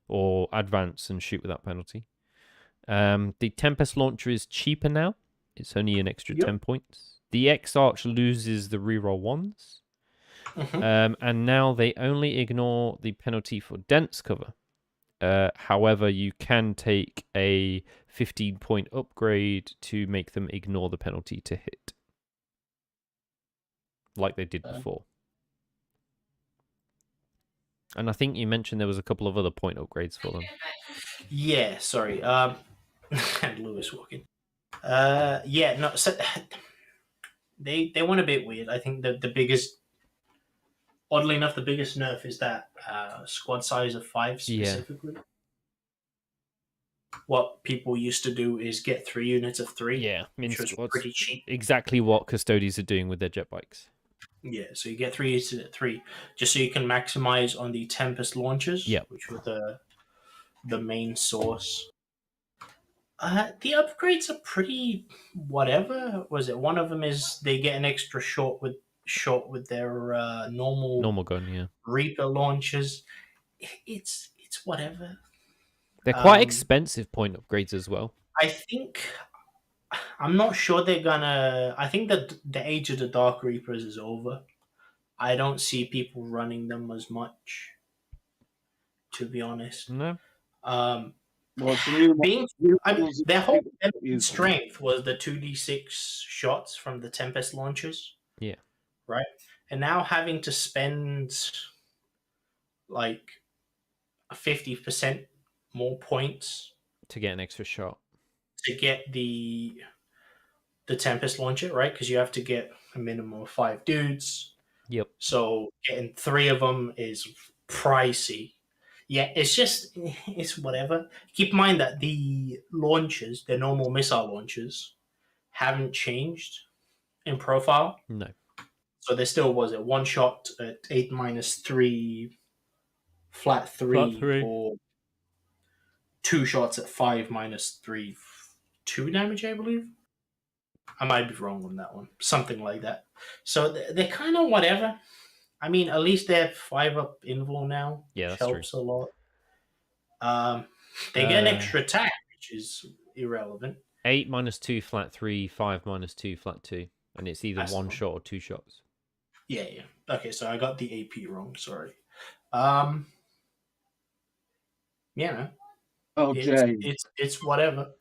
or advance and shoot without penalty. The Tempest launcher is cheaper now. It's only an extra 10 points. The X-Arch loses the reroll 1s. And now they only ignore the penalty for dense cover. However, you can take a 15-point upgrade to make them ignore the penalty to hit, like they did before. And I think you mentioned there was a couple of other point upgrades for them. Yeah, sorry. And Lewis walking. Yeah, no. So they went a bit weird. I think that the biggest, oddly enough, the biggest nerf is that squad size of 5 specifically. Yeah. What people used to do is get 3 units of 3. Yeah, which was pretty cheap. Exactly what Custodies are doing with their jet bikes. Yeah, so you get 3 units at 3, just so you can maximize on the Tempest launchers, which were the main source. The upgrades are pretty whatever. Was it one of them is they get an extra shot with their normal gun, yeah. Reaper launchers. It's whatever. They're quite expensive point upgrades as well. I'm not sure they're gonna. I think that the age of the Dark Reapers is over. I don't see people running them as much, to be honest. No. Their whole strength was the 2d6 shots from the Tempest launchers. Yeah. Right? And now having to spend like 50% more points to get an extra shot. To get the Tempest launcher, right? Because you have to get a minimum of 5 dudes. Yep. So getting 3 of them is pricey. Yeah, it's whatever. Keep in mind that the launchers, the normal missile launchers, haven't changed in profile. No. So there still was a 1 shot at 8-3, flat 3, or 2 shots at 5-3, 2 damage, I believe. I might be wrong on that one. Something like that. So they're kind of whatever. I mean, at least they're 5 up invul now. Yeah, that's helps true. a lot. They get an extra attack, which is irrelevant. 8-2, flat 3, 5-2, flat 2. And it's either That's 1 shot or 2 shots. Yeah. Okay, so I got the AP wrong. Sorry. Yeah, man. Okay. It's whatever.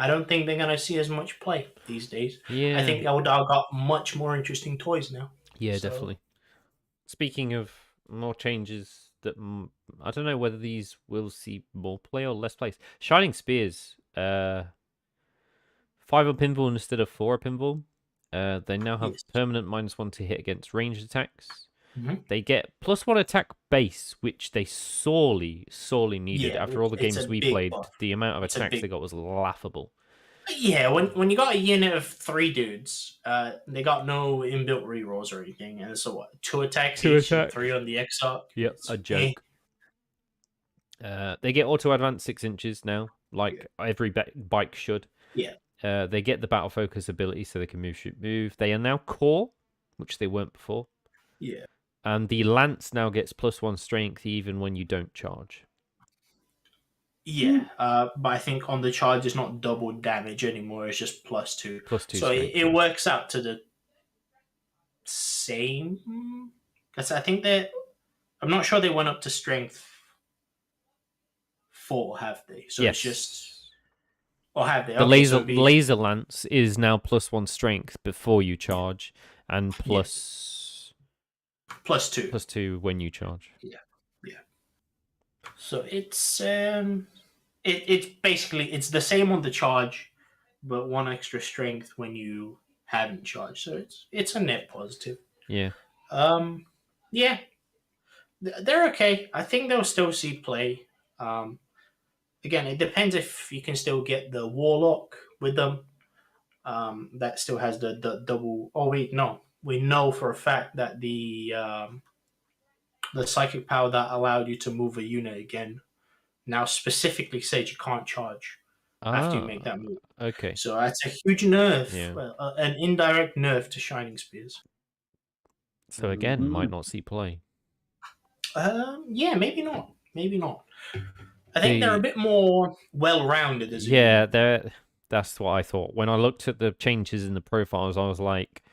I don't think they're gonna see as much play these days. Yeah. I think Eldar got much more interesting toys now. Yeah, definitely. Speaking of more changes, that I don't know whether these will see more play or less plays. Shining Spears, 5 up invul instead of 4 up invul. They now have permanent -1 to hit against ranged attacks. Mm-hmm. They get +1 attack base, which they sorely needed. After all the games we played, the amount of attacks they got was laughable. Yeah, when you got a unit of 3 dudes, they got no inbuilt rerolls or anything, and so what? 2 attacks each, 3 on the Exarch. Yep, a joke. They get auto advance 6 inches now, like every bike should. Yeah. They get the battle focus ability, so they can move, shoot, move. They are now core, which they weren't before. Yeah. And the lance now gets +1 strength even when you don't charge. Yeah, but I think on the charge it's not double damage anymore. It's just +2. +2. So it works out to the same. Because I think I'm not sure they went up to strength 4, have they? So yes. It's just. Or have they? The laser lance is now +1 strength before you charge, and +2 +2 when you charge. Yeah. So it's it's basically it's the same on the charge, but 1 extra strength when you haven't charged. So it's a net positive. Yeah. Yeah. They're okay. I think they'll still see play. Again, it depends if you can still get the Warlock with them. That still has the double. Oh wait, no. We know for a fact that the psychic power that allowed you to move a unit again now specifically says you can't charge after you make that move. Okay. So that's a huge nerf, Yeah. An indirect nerf to Shining Spears. So again, might not see play. Yeah, maybe not. I think they're a bit more well-rounded as that's what I thought. When I looked at the changes in the profiles, I was like,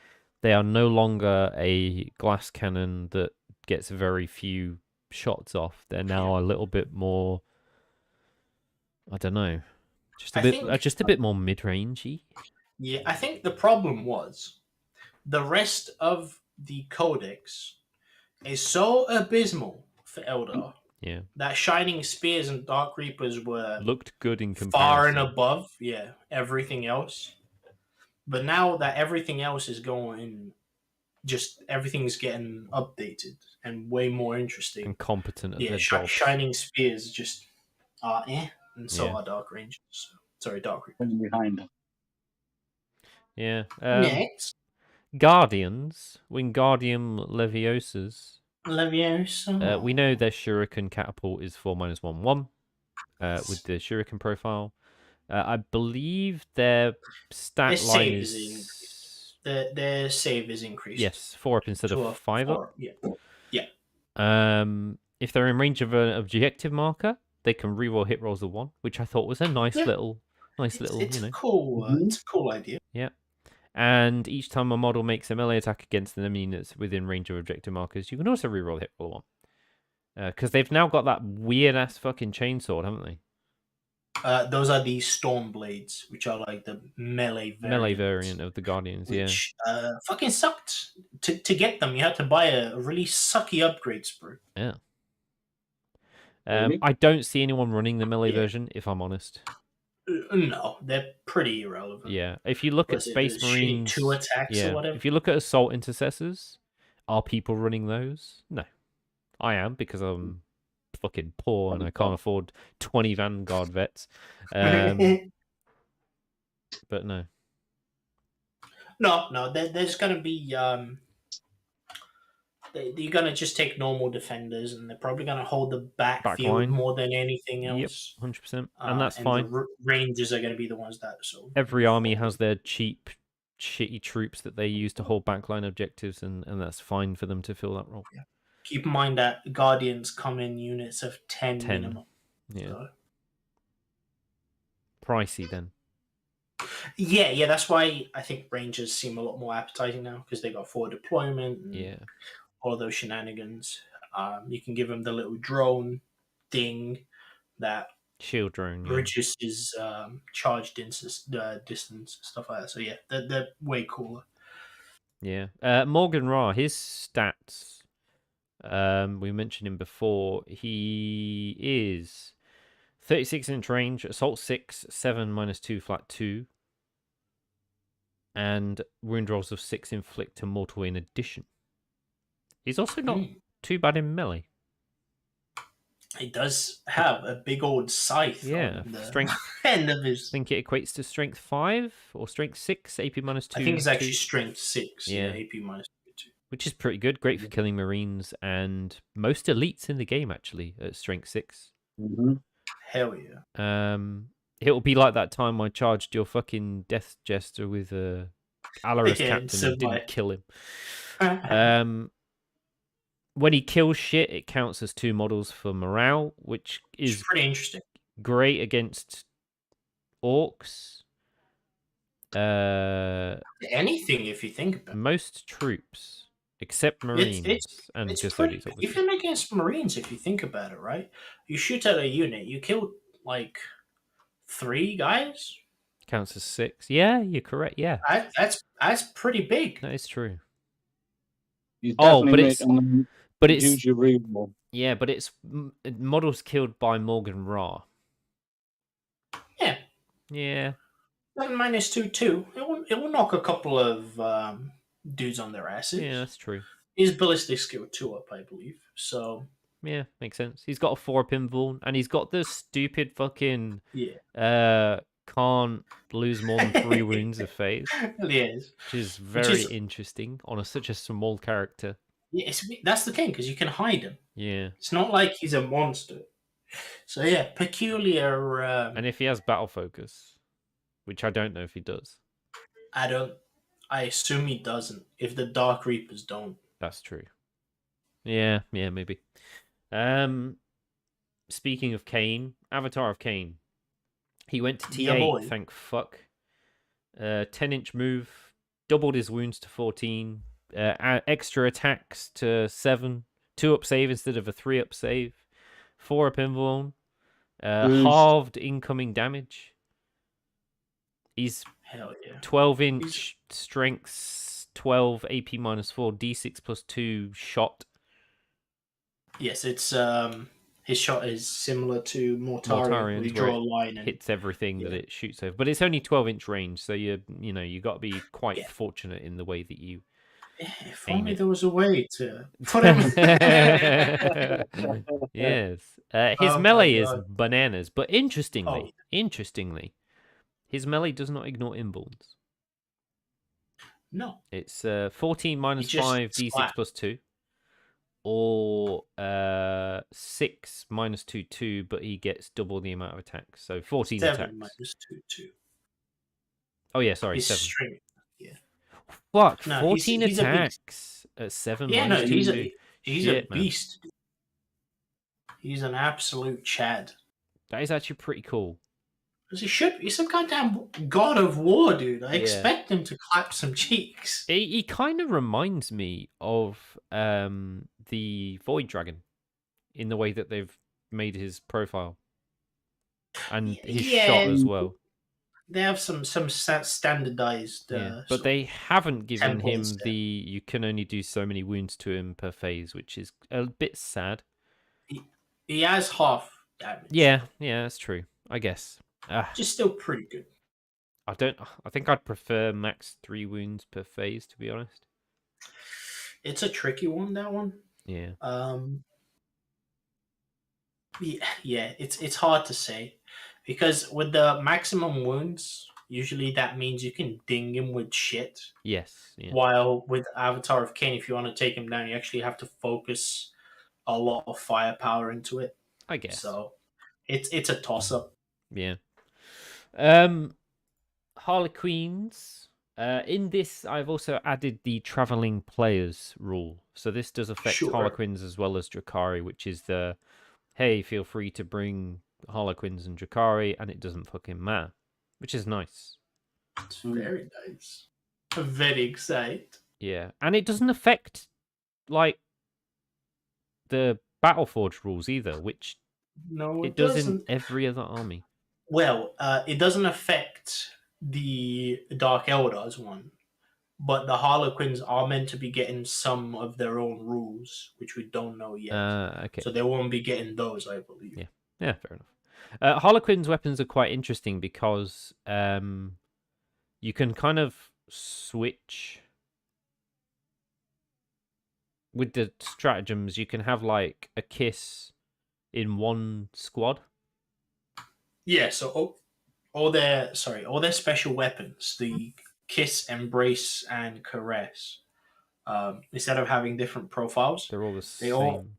They are no longer a glass cannon that gets very few shots off. They're now a little bit more, I don't know, just a bit more mid-rangey. Yeah, I think the problem was the rest of the codex is so abysmal for Eldar. Yeah. That Shining Spears and Dark Reapers were Looked good in comparison. far and above, everything else. But now that everything else is going, just everything's getting updated and way more interesting and competent at their jobs. Shining Spears just are and so are Dark Rangers. Sorry, Dark Reapers. Behind them. Yeah. Next. Guardians, Wingardium Leviosa. Leviosa. We know their Shuriken catapult is 4-1/1 with the Shuriken profile. I believe their stat line is... Their save is increased. Yes, 4 up instead of 5 up. Yeah. If they're in range of an objective marker, they can reroll hit rolls of 1, which I thought was a nice little, it's a cool, it's a cool idea. Yeah. And each time a model makes a melee attack against an enemy that's within range of objective markers, you can also reroll hit roll 1. Because they've now got that weird ass fucking chainsaw, haven't they? Those are the Storm Blades, which are like the melee variant of the Guardians, which, fucking sucked. To get them, you had to buy a really sucky upgrade sprue. Yeah. I don't see anyone running the melee version, if I'm honest. No, they're pretty irrelevant. Yeah, if you look at Space Marines, 2 attacks or whatever. If you look at Assault Intercessors, are people running those? No, I am because I'm fucking poor and I can't afford 20 Vanguard vets. But no. No. There's gonna be you're gonna just take normal defenders, and they're probably gonna hold the backfield more than anything else. Yep, 100%, and that's fine. The Rangers are gonna be the ones that. So every army has their cheap, shitty troops that they use to hold backline objectives, and that's fine for them to fill that role. Yeah. Keep in mind that Guardians come in units of 10 minimum. Yeah. So. Pricey then. Yeah, that's why I think Rangers seem a lot more appetizing now, because they got forward deployment. And all of those shenanigans. You can give them the little drone thing that shield drone reduces charge distance, stuff like that. So they're way cooler. Yeah, Morgan Ra, his stats. We mentioned him before. He is 36-inch range, assault 6, 7 -2 flat 2, and wound rolls of 6 inflict to mortal in addition. He's also not too bad in melee. He does have a big old scythe. Yeah, on the strength. End of his. I think it equates to strength 5 or strength 6, AP -2. I think it's actually strength 6. Yeah, AP -2. Which is pretty good. Great for killing Marines and most elites in the game, actually, at strength 6. Mm-hmm. Hell yeah. It'll be like that time I charged your fucking Death Jester with a Alaris Captain and didn't kill him. When he kills shit, it counts as 2 models for morale, which is pretty interesting. Great against orcs. Anything, if you think about it. Most troops, except Marines and Custodians. Even against Marines, if you think about it, right? You shoot at a unit, you kill like 3 guys. Counts as 6. Yeah, you're correct. Yeah, that's pretty big. That is true. But it's your reroll. Yeah, but it's models killed by Morgan Ra. Yeah. Yeah. 7 -2. It will knock a couple of dudes on their asses. Yeah, that's true. His ballistic skill 2 up, I believe. So yeah, makes sense. He's got a 4 pinball, and he's got the stupid fucking can't lose more than 3 wounds of phase. Yes, which is very interesting on such a small character. Yeah, that's the thing, because you can hide him. Yeah, it's not like he's a monster. So yeah, peculiar. And if he has battle focus, which I don't know if he does. I assume he doesn't. If the Dark Reapers don't. That's true. Yeah, maybe. Speaking of Kane, Avatar of Kane. He went to T8, thank fuck. 10-inch move, doubled his wounds to 14, extra attacks to 7, 2-up save instead of a 3-up save, 4-up invuln, halved incoming damage. He's Hell yeah. 12-inch strength, 12 AP -4, D6 +2 shot. Yes, it's his shot is similar to Mortarion. We draw a line and hits everything that it shoots over, but it's only 12-inch range, so you got to be quite fortunate in the way that you. If only there was a way to put him. Yes, his melee is bananas, but interestingly, his melee does not ignore invulns. No, it's 14 -5 D6 +2. Or 6 -2 2, but he gets double the amount of attacks, so 14 attacks. 7 -2 2. Oh yeah, sorry, he's 7. Straight. Yeah. Fuck, 14 attacks at 7 -2 2. He's a beast. Man. He's an absolute Chad. That is actually pretty cool. He's some goddamn god of war, dude. I expect him to clap some cheeks. He kind of reminds me of the Void Dragon in the way that they've made his profile and his shot as well. They have some standardized, but they haven't given him you can only do so many wounds to him per phase, which is a bit sad. He has half damage. Yeah, that's true. I guess. Just still pretty good. I think I'd prefer max 3 wounds per phase, to be honest. It's a tricky one, that one. Yeah. Yeah, it's hard to say. Because with the maximum wounds, usually that means you can ding him with shit. Yes. Yeah. While with Avatar of Kane, if you want to take him down, you actually have to focus a lot of firepower into it. I guess. So it's a toss-up. Yeah. Harlequins. In this, I've also added the traveling players rule. So this does affect Harlequins as well as Drakari, which is hey, feel free to bring Harlequins and Drakari, and it doesn't fucking matter, which is nice. It's very nice. I'm very excited. Yeah, and it doesn't affect like the Battleforge rules either, which it does in every other army. Well, it doesn't affect the Dark Eldars one, but the Harlequins are meant to be getting some of their own rules, which we don't know yet. Okay. So they won't be getting those, I believe. Yeah, fair enough. Harlequin's weapons are quite interesting because you can kind of switch with the stratagems. You can have like a kiss in one squad. Yeah, so all their special weapons, the kiss, embrace, and caress, instead of having different profiles, they're all the same.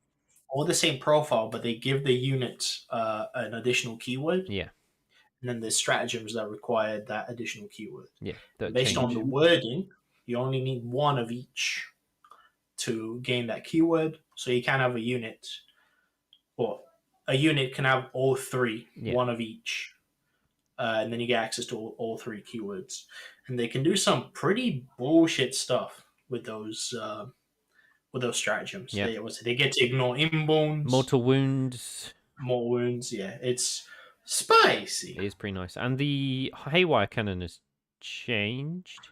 All the same profile, but they give the units an additional keyword. Yeah. And then there's stratagems that require that additional keyword. Yeah. Based on the wording, you only need one of each to gain that keyword. So you can have a unit, or a unit can have all 3, one of each. And then you get access to all 3 keywords. And they can do some pretty bullshit stuff with those stratagems. Yeah. They get to ignore invulns. Mortal wounds. More wounds, yeah. It's spicy. It is pretty nice. And the Haywire Cannon has changed.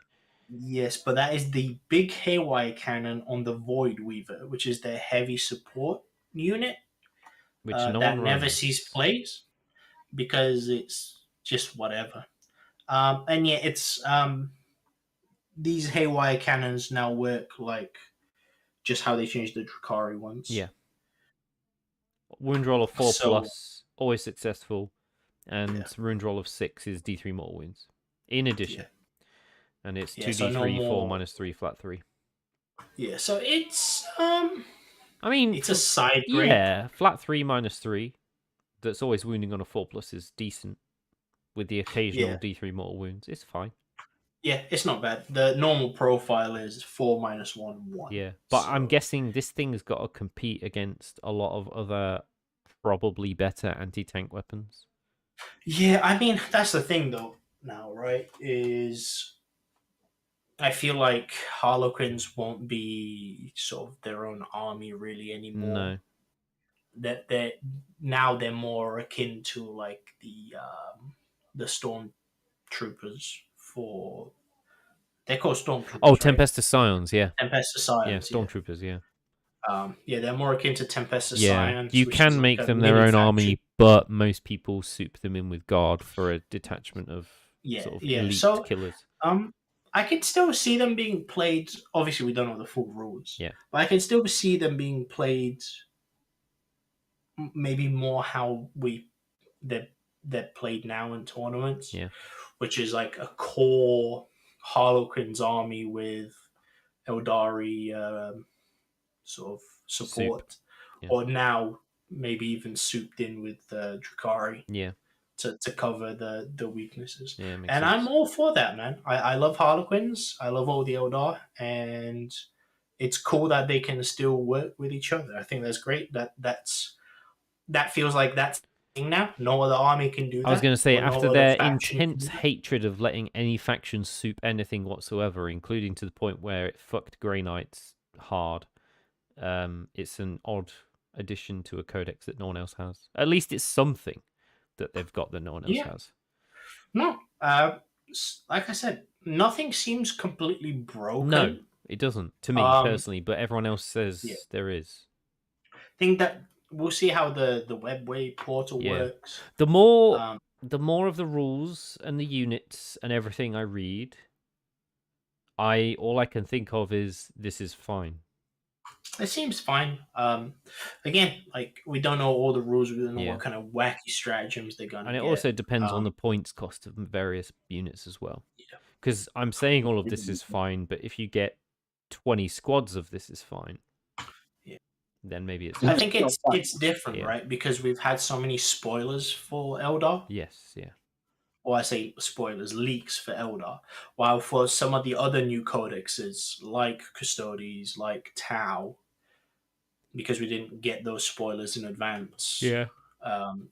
Yes, but that is the big Haywire Cannon on the Void Weaver, which is their heavy support unit. Which that never sees plays because it's just whatever. And yeah, it's these Haywire Cannons now work like just how they changed the Drakari ones. Yeah. Wound roll of 4+, always successful, and wound roll of 6 is D3 mortal wounds. In addition. Yeah. And it's 2d3, 4 -3, flat 3. Yeah, so it's I mean, it's a side grade. Yeah, flat 3 -3. That's always wounding on a 4+ is decent. With the occasional D3 mortal wounds, it's fine. Yeah, it's not bad. The normal profile is 4 -1 1. Yeah, but so... I'm guessing this thing's got to compete against a lot of other probably better anti-tank weapons. Yeah, I mean that's the thing though. Now, right, is I feel like Harlequins won't be sort of their own army really anymore. No. That they're more akin to like the stormtroopers for they're called stormtroopers. Oh, right? Tempestus Scions, yeah. Tempestus Scions. Yeah, stormtroopers, yeah. Yeah, they're more akin to Tempestus Yeah, Scions. you which can is make like a them their mini own factory. army, but most people soup them in with Guard for a detachment of sort of elite killers. I can still see them being played. Obviously, we don't know the full rules. Yeah. But I can still see them being played maybe more how they're played now in tournaments. Yeah. Which is like a core Harlequin's army with Eldari sort of support. Yeah. Or now maybe even souped in with Drukhari. Yeah. To cover the weaknesses. Yeah, and I'm all for that, man. I love Harlequins. I love all the Eldar, and it's cool that they can still work with each other. I think that's great. That feels like that's the thing now. No other army can do that. I was going to say, after their intense can hatred of letting any faction soup anything whatsoever, including to the point where it fucked Grey Knights hard, it's an odd addition to a codex that no one else has. At least it's something that they've got that no one else has. No, like I said, nothing seems completely broken. No, it doesn't, to me personally, but everyone else says there is. I think that we'll see how the webway portal works. The more of the rules and the units and everything I read, all I can think of is this is fine. It seems fine. Again, like we don't know all the rules. We don't know what kind of wacky stratagems they're gonna. And it also depends on the points cost of various units as well. Because I'm saying all of this is fine, but if you get 20 squads of this is fine, then maybe it's. I think it's different, right? Because we've had so many spoilers for Eldar. Yes, yeah. Or I say spoilers, leaks for Eldar. While for some of the other new codexes, like Custodes, like Tau, because we didn't get those spoilers in advance. Yeah.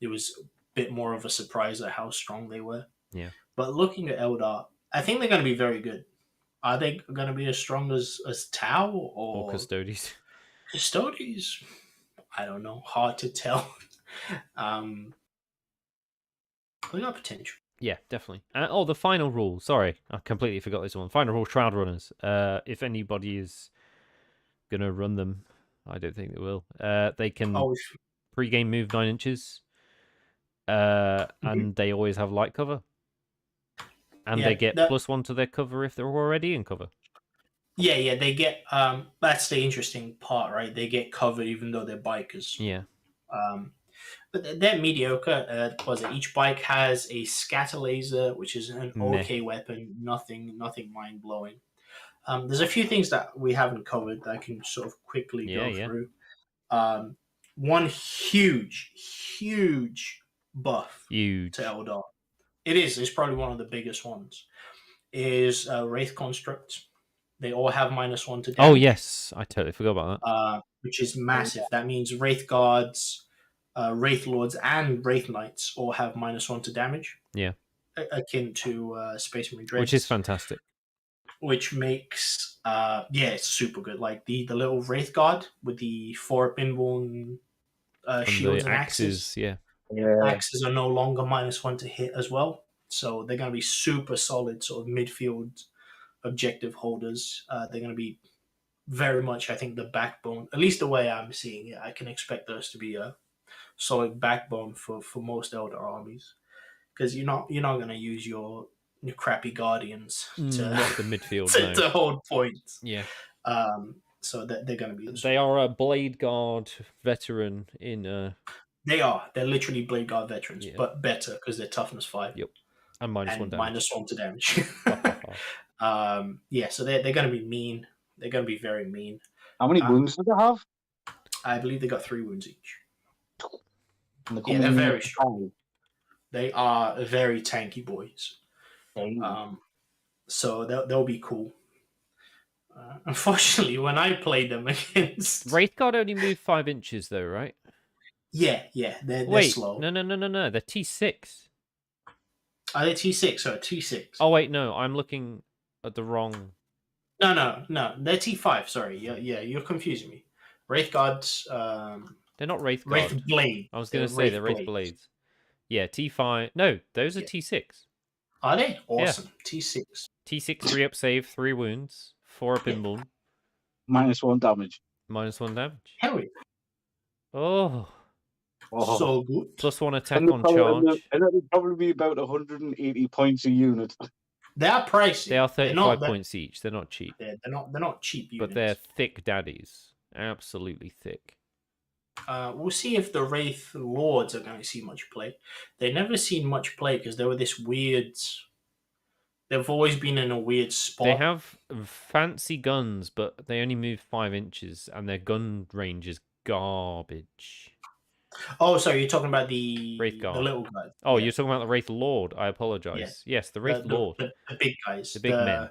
It was a bit more of a surprise at how strong they were. Yeah. But looking at Eldar, I think they're going to be very good. Are they going to be as strong as Tau or Custodes? Custodes? I don't know. Hard to tell. We got potential. Yeah, definitely. The final rule. Sorry, I completely forgot this one. Final rule: Shroud Runners. If anybody is gonna run them, I don't think they will. They can pre-game move 9 inches, and they always have light cover, and they get +1 to their cover if they're already in cover. Yeah, they get. That's the interesting part, right? They get covered even though they're bikers. Yeah. But they're mediocre. Each bike has a scatter laser, which is an okay weapon. Nothing mind blowing. There's a few things that we haven't covered that I can sort of quickly go through. One huge buff to Eldar. It is. It's probably one of the biggest ones. Is Wraith Constructs. They all have -1 to damage. Oh yes, I totally forgot about that. Which is massive. That means Wraith Guards, Wraith Lords, and Wraith Knights all have -1 to damage. Yeah. Akin to Space Marine Dreads. Which is fantastic. Which makes, it's super good. Like the little Wraith Guard with the 4 pinball shields and axes. Yeah. Axes are no longer -1 to hit as well. So they're going to be super solid sort of midfield objective holders. They're going to be very much, I think, the backbone, at least the way I'm seeing it. I can expect those to be a solid backbone for most Eldar armies, because you're not going to use your crappy Guardians to the midfield to hold points. Yeah. So they're going to be. They are a Blade Guard veteran in. They're literally Blade Guard veterans, but better because they're toughness 5. Yep. And -1 damage. -1 to damage. So they're going to be mean. They're going to be very mean. How many wounds do they have? I believe they got 3 wounds each. They're very strong. They are very tanky boys. So they'll be cool. Unfortunately, when I played them against... Wraith Guard only move 5 inches though, right? Yeah. They're slow. No. They're T6. Are they T6 or T6? Oh, wait, no. I'm looking at the wrong No. They're T5. Sorry. Yeah, you're confusing me. Wraith Guards. They're not Wraith Wraith Guard. Blade. I was going to say they're Wraith Blades. Yeah, T5. No, those are T6. Are they? Yeah. Awesome. T6. T6, 3 up save, 3 wounds, 4 up inborn. -1 damage. -1 damage. Hell yeah. Oh. So good. +1 attack on charge. And that would probably be about 180 points a unit. They are pricey. They are 35 points each. They're not cheap. They're not cheap units. But they're thick daddies. Absolutely thick. We'll see if the Wraith Lords are going to see much play. They've never seen much play because they were this weird. They've always been in a weird spot. They have fancy guns, but they only move 5 inches, and their gun range is garbage. Oh, sorry, you're talking about the Wraith Guard. the little guys. Oh, you're talking about the Wraith Lord. I apologize. Yeah. Yes, the Wraith Lord. The big guys. The big men.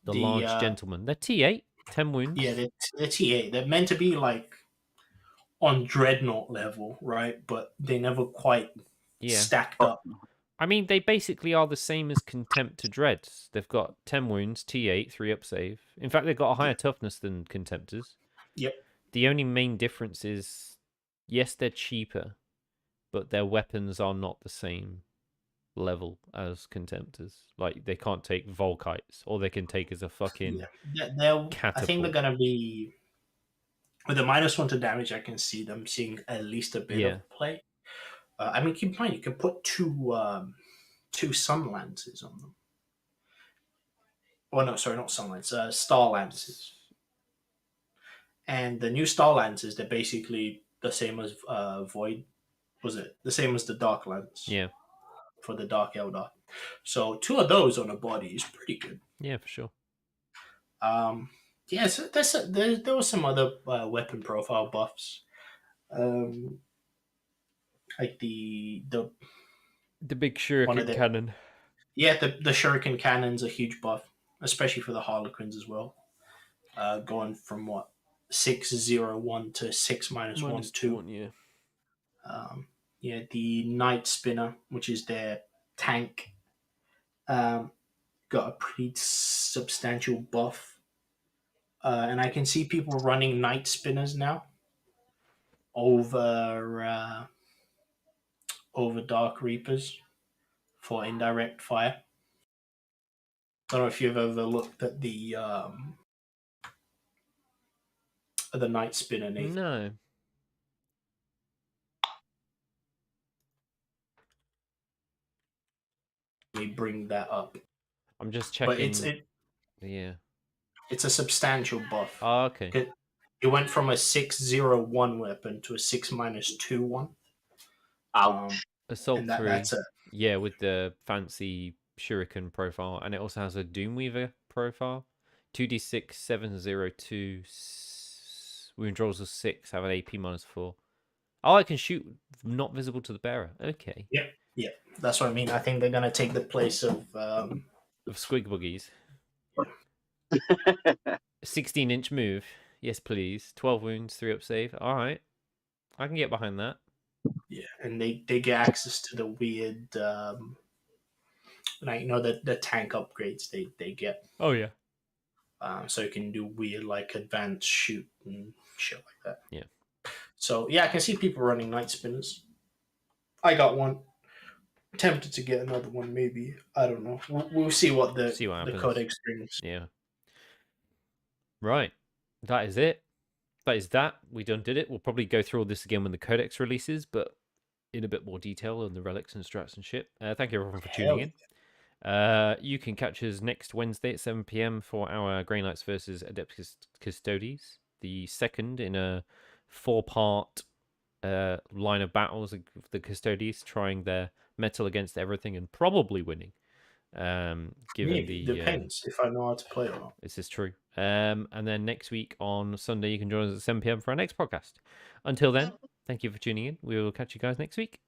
The large gentlemen. They're T8, 10 wounds. Yeah, they're T8. They're meant to be like on Dreadnought level, right? But they never quite stacked up. I mean, they basically are the same as Contempt to Dreads. They've got 10 wounds, T8, 3 up save. In fact, they've got a higher toughness than Contemptors. Yep. The only main difference is, yes, they're cheaper, but their weapons are not the same level as Contemptors. Like, they can't take Volkites, or they can take as a fucking catapult. I think they're going to be... With a -1 to damage, I can see them seeing at least a bit of play. I mean, keep in mind, you can put two Sun Lances on them. Oh, no, sorry, not Sun Lances, Star Lances. And the new Star Lances, they're basically the same as Void. Was it? The same as the Dark Lance. Yeah. For the Dark Eldar. So 2 of those on a body is pretty good. Yeah, for sure. Yeah, so there were some other weapon profile buffs. Like the big Shuriken Cannon. Yeah, the Shuriken Cannon's a huge buff, especially for the Harlequins as well. Going from 6/0/1 to 6-1/2. Yeah. Yeah, the Night Spinner, which is their tank, got a pretty substantial buff. And I can see people running Night Spinners now over Dark Reapers for indirect fire. I don't know if you've ever looked at the Night Spinner, Nathan. No. We bring that up. I'm just checking. But it's a substantial buff. Oh, okay. It went from a 6/0/1 weapon to a 6-2 one. Assault 3. Yeah, with the fancy Shuriken profile, and it also has a Doomweaver profile. 2d6 702 wound rolls of 6 have an AP -4. Oh, I can shoot not visible to the bearer. Okay. Yeah, that's what I mean. I think they're gonna take the place of Squig Boogies. 16-inch move. Yes, please. 12 wounds, 3 up save. All right. I can get behind that. Yeah, and they get access to the weird, the tank upgrades they get. Oh, yeah. So you can do weird, like, advanced shoot and shit like that. Yeah. So, yeah, I can see people running Night Spinners. I got one. Tempted to get another one, maybe. I don't know. We'll see what the Codex brings. Yeah. Right. That is it. That is that. We done did it. We'll probably go through all this again when the Codex releases, but in a bit more detail on the relics and strats and shit. Thank you everyone for tuning in. You can catch us next Wednesday at 7 p.m. for our Grey Knights versus Adeptus Custodes, the second in a 4-part line of battles of the Custodes, trying their metal against everything and probably winning. Given the depends if I know how to play or not. This is true. And then next week on Sunday, you can join us at 7 p.m. for our next podcast. Until then, thank you for tuning in. We will catch you guys next week.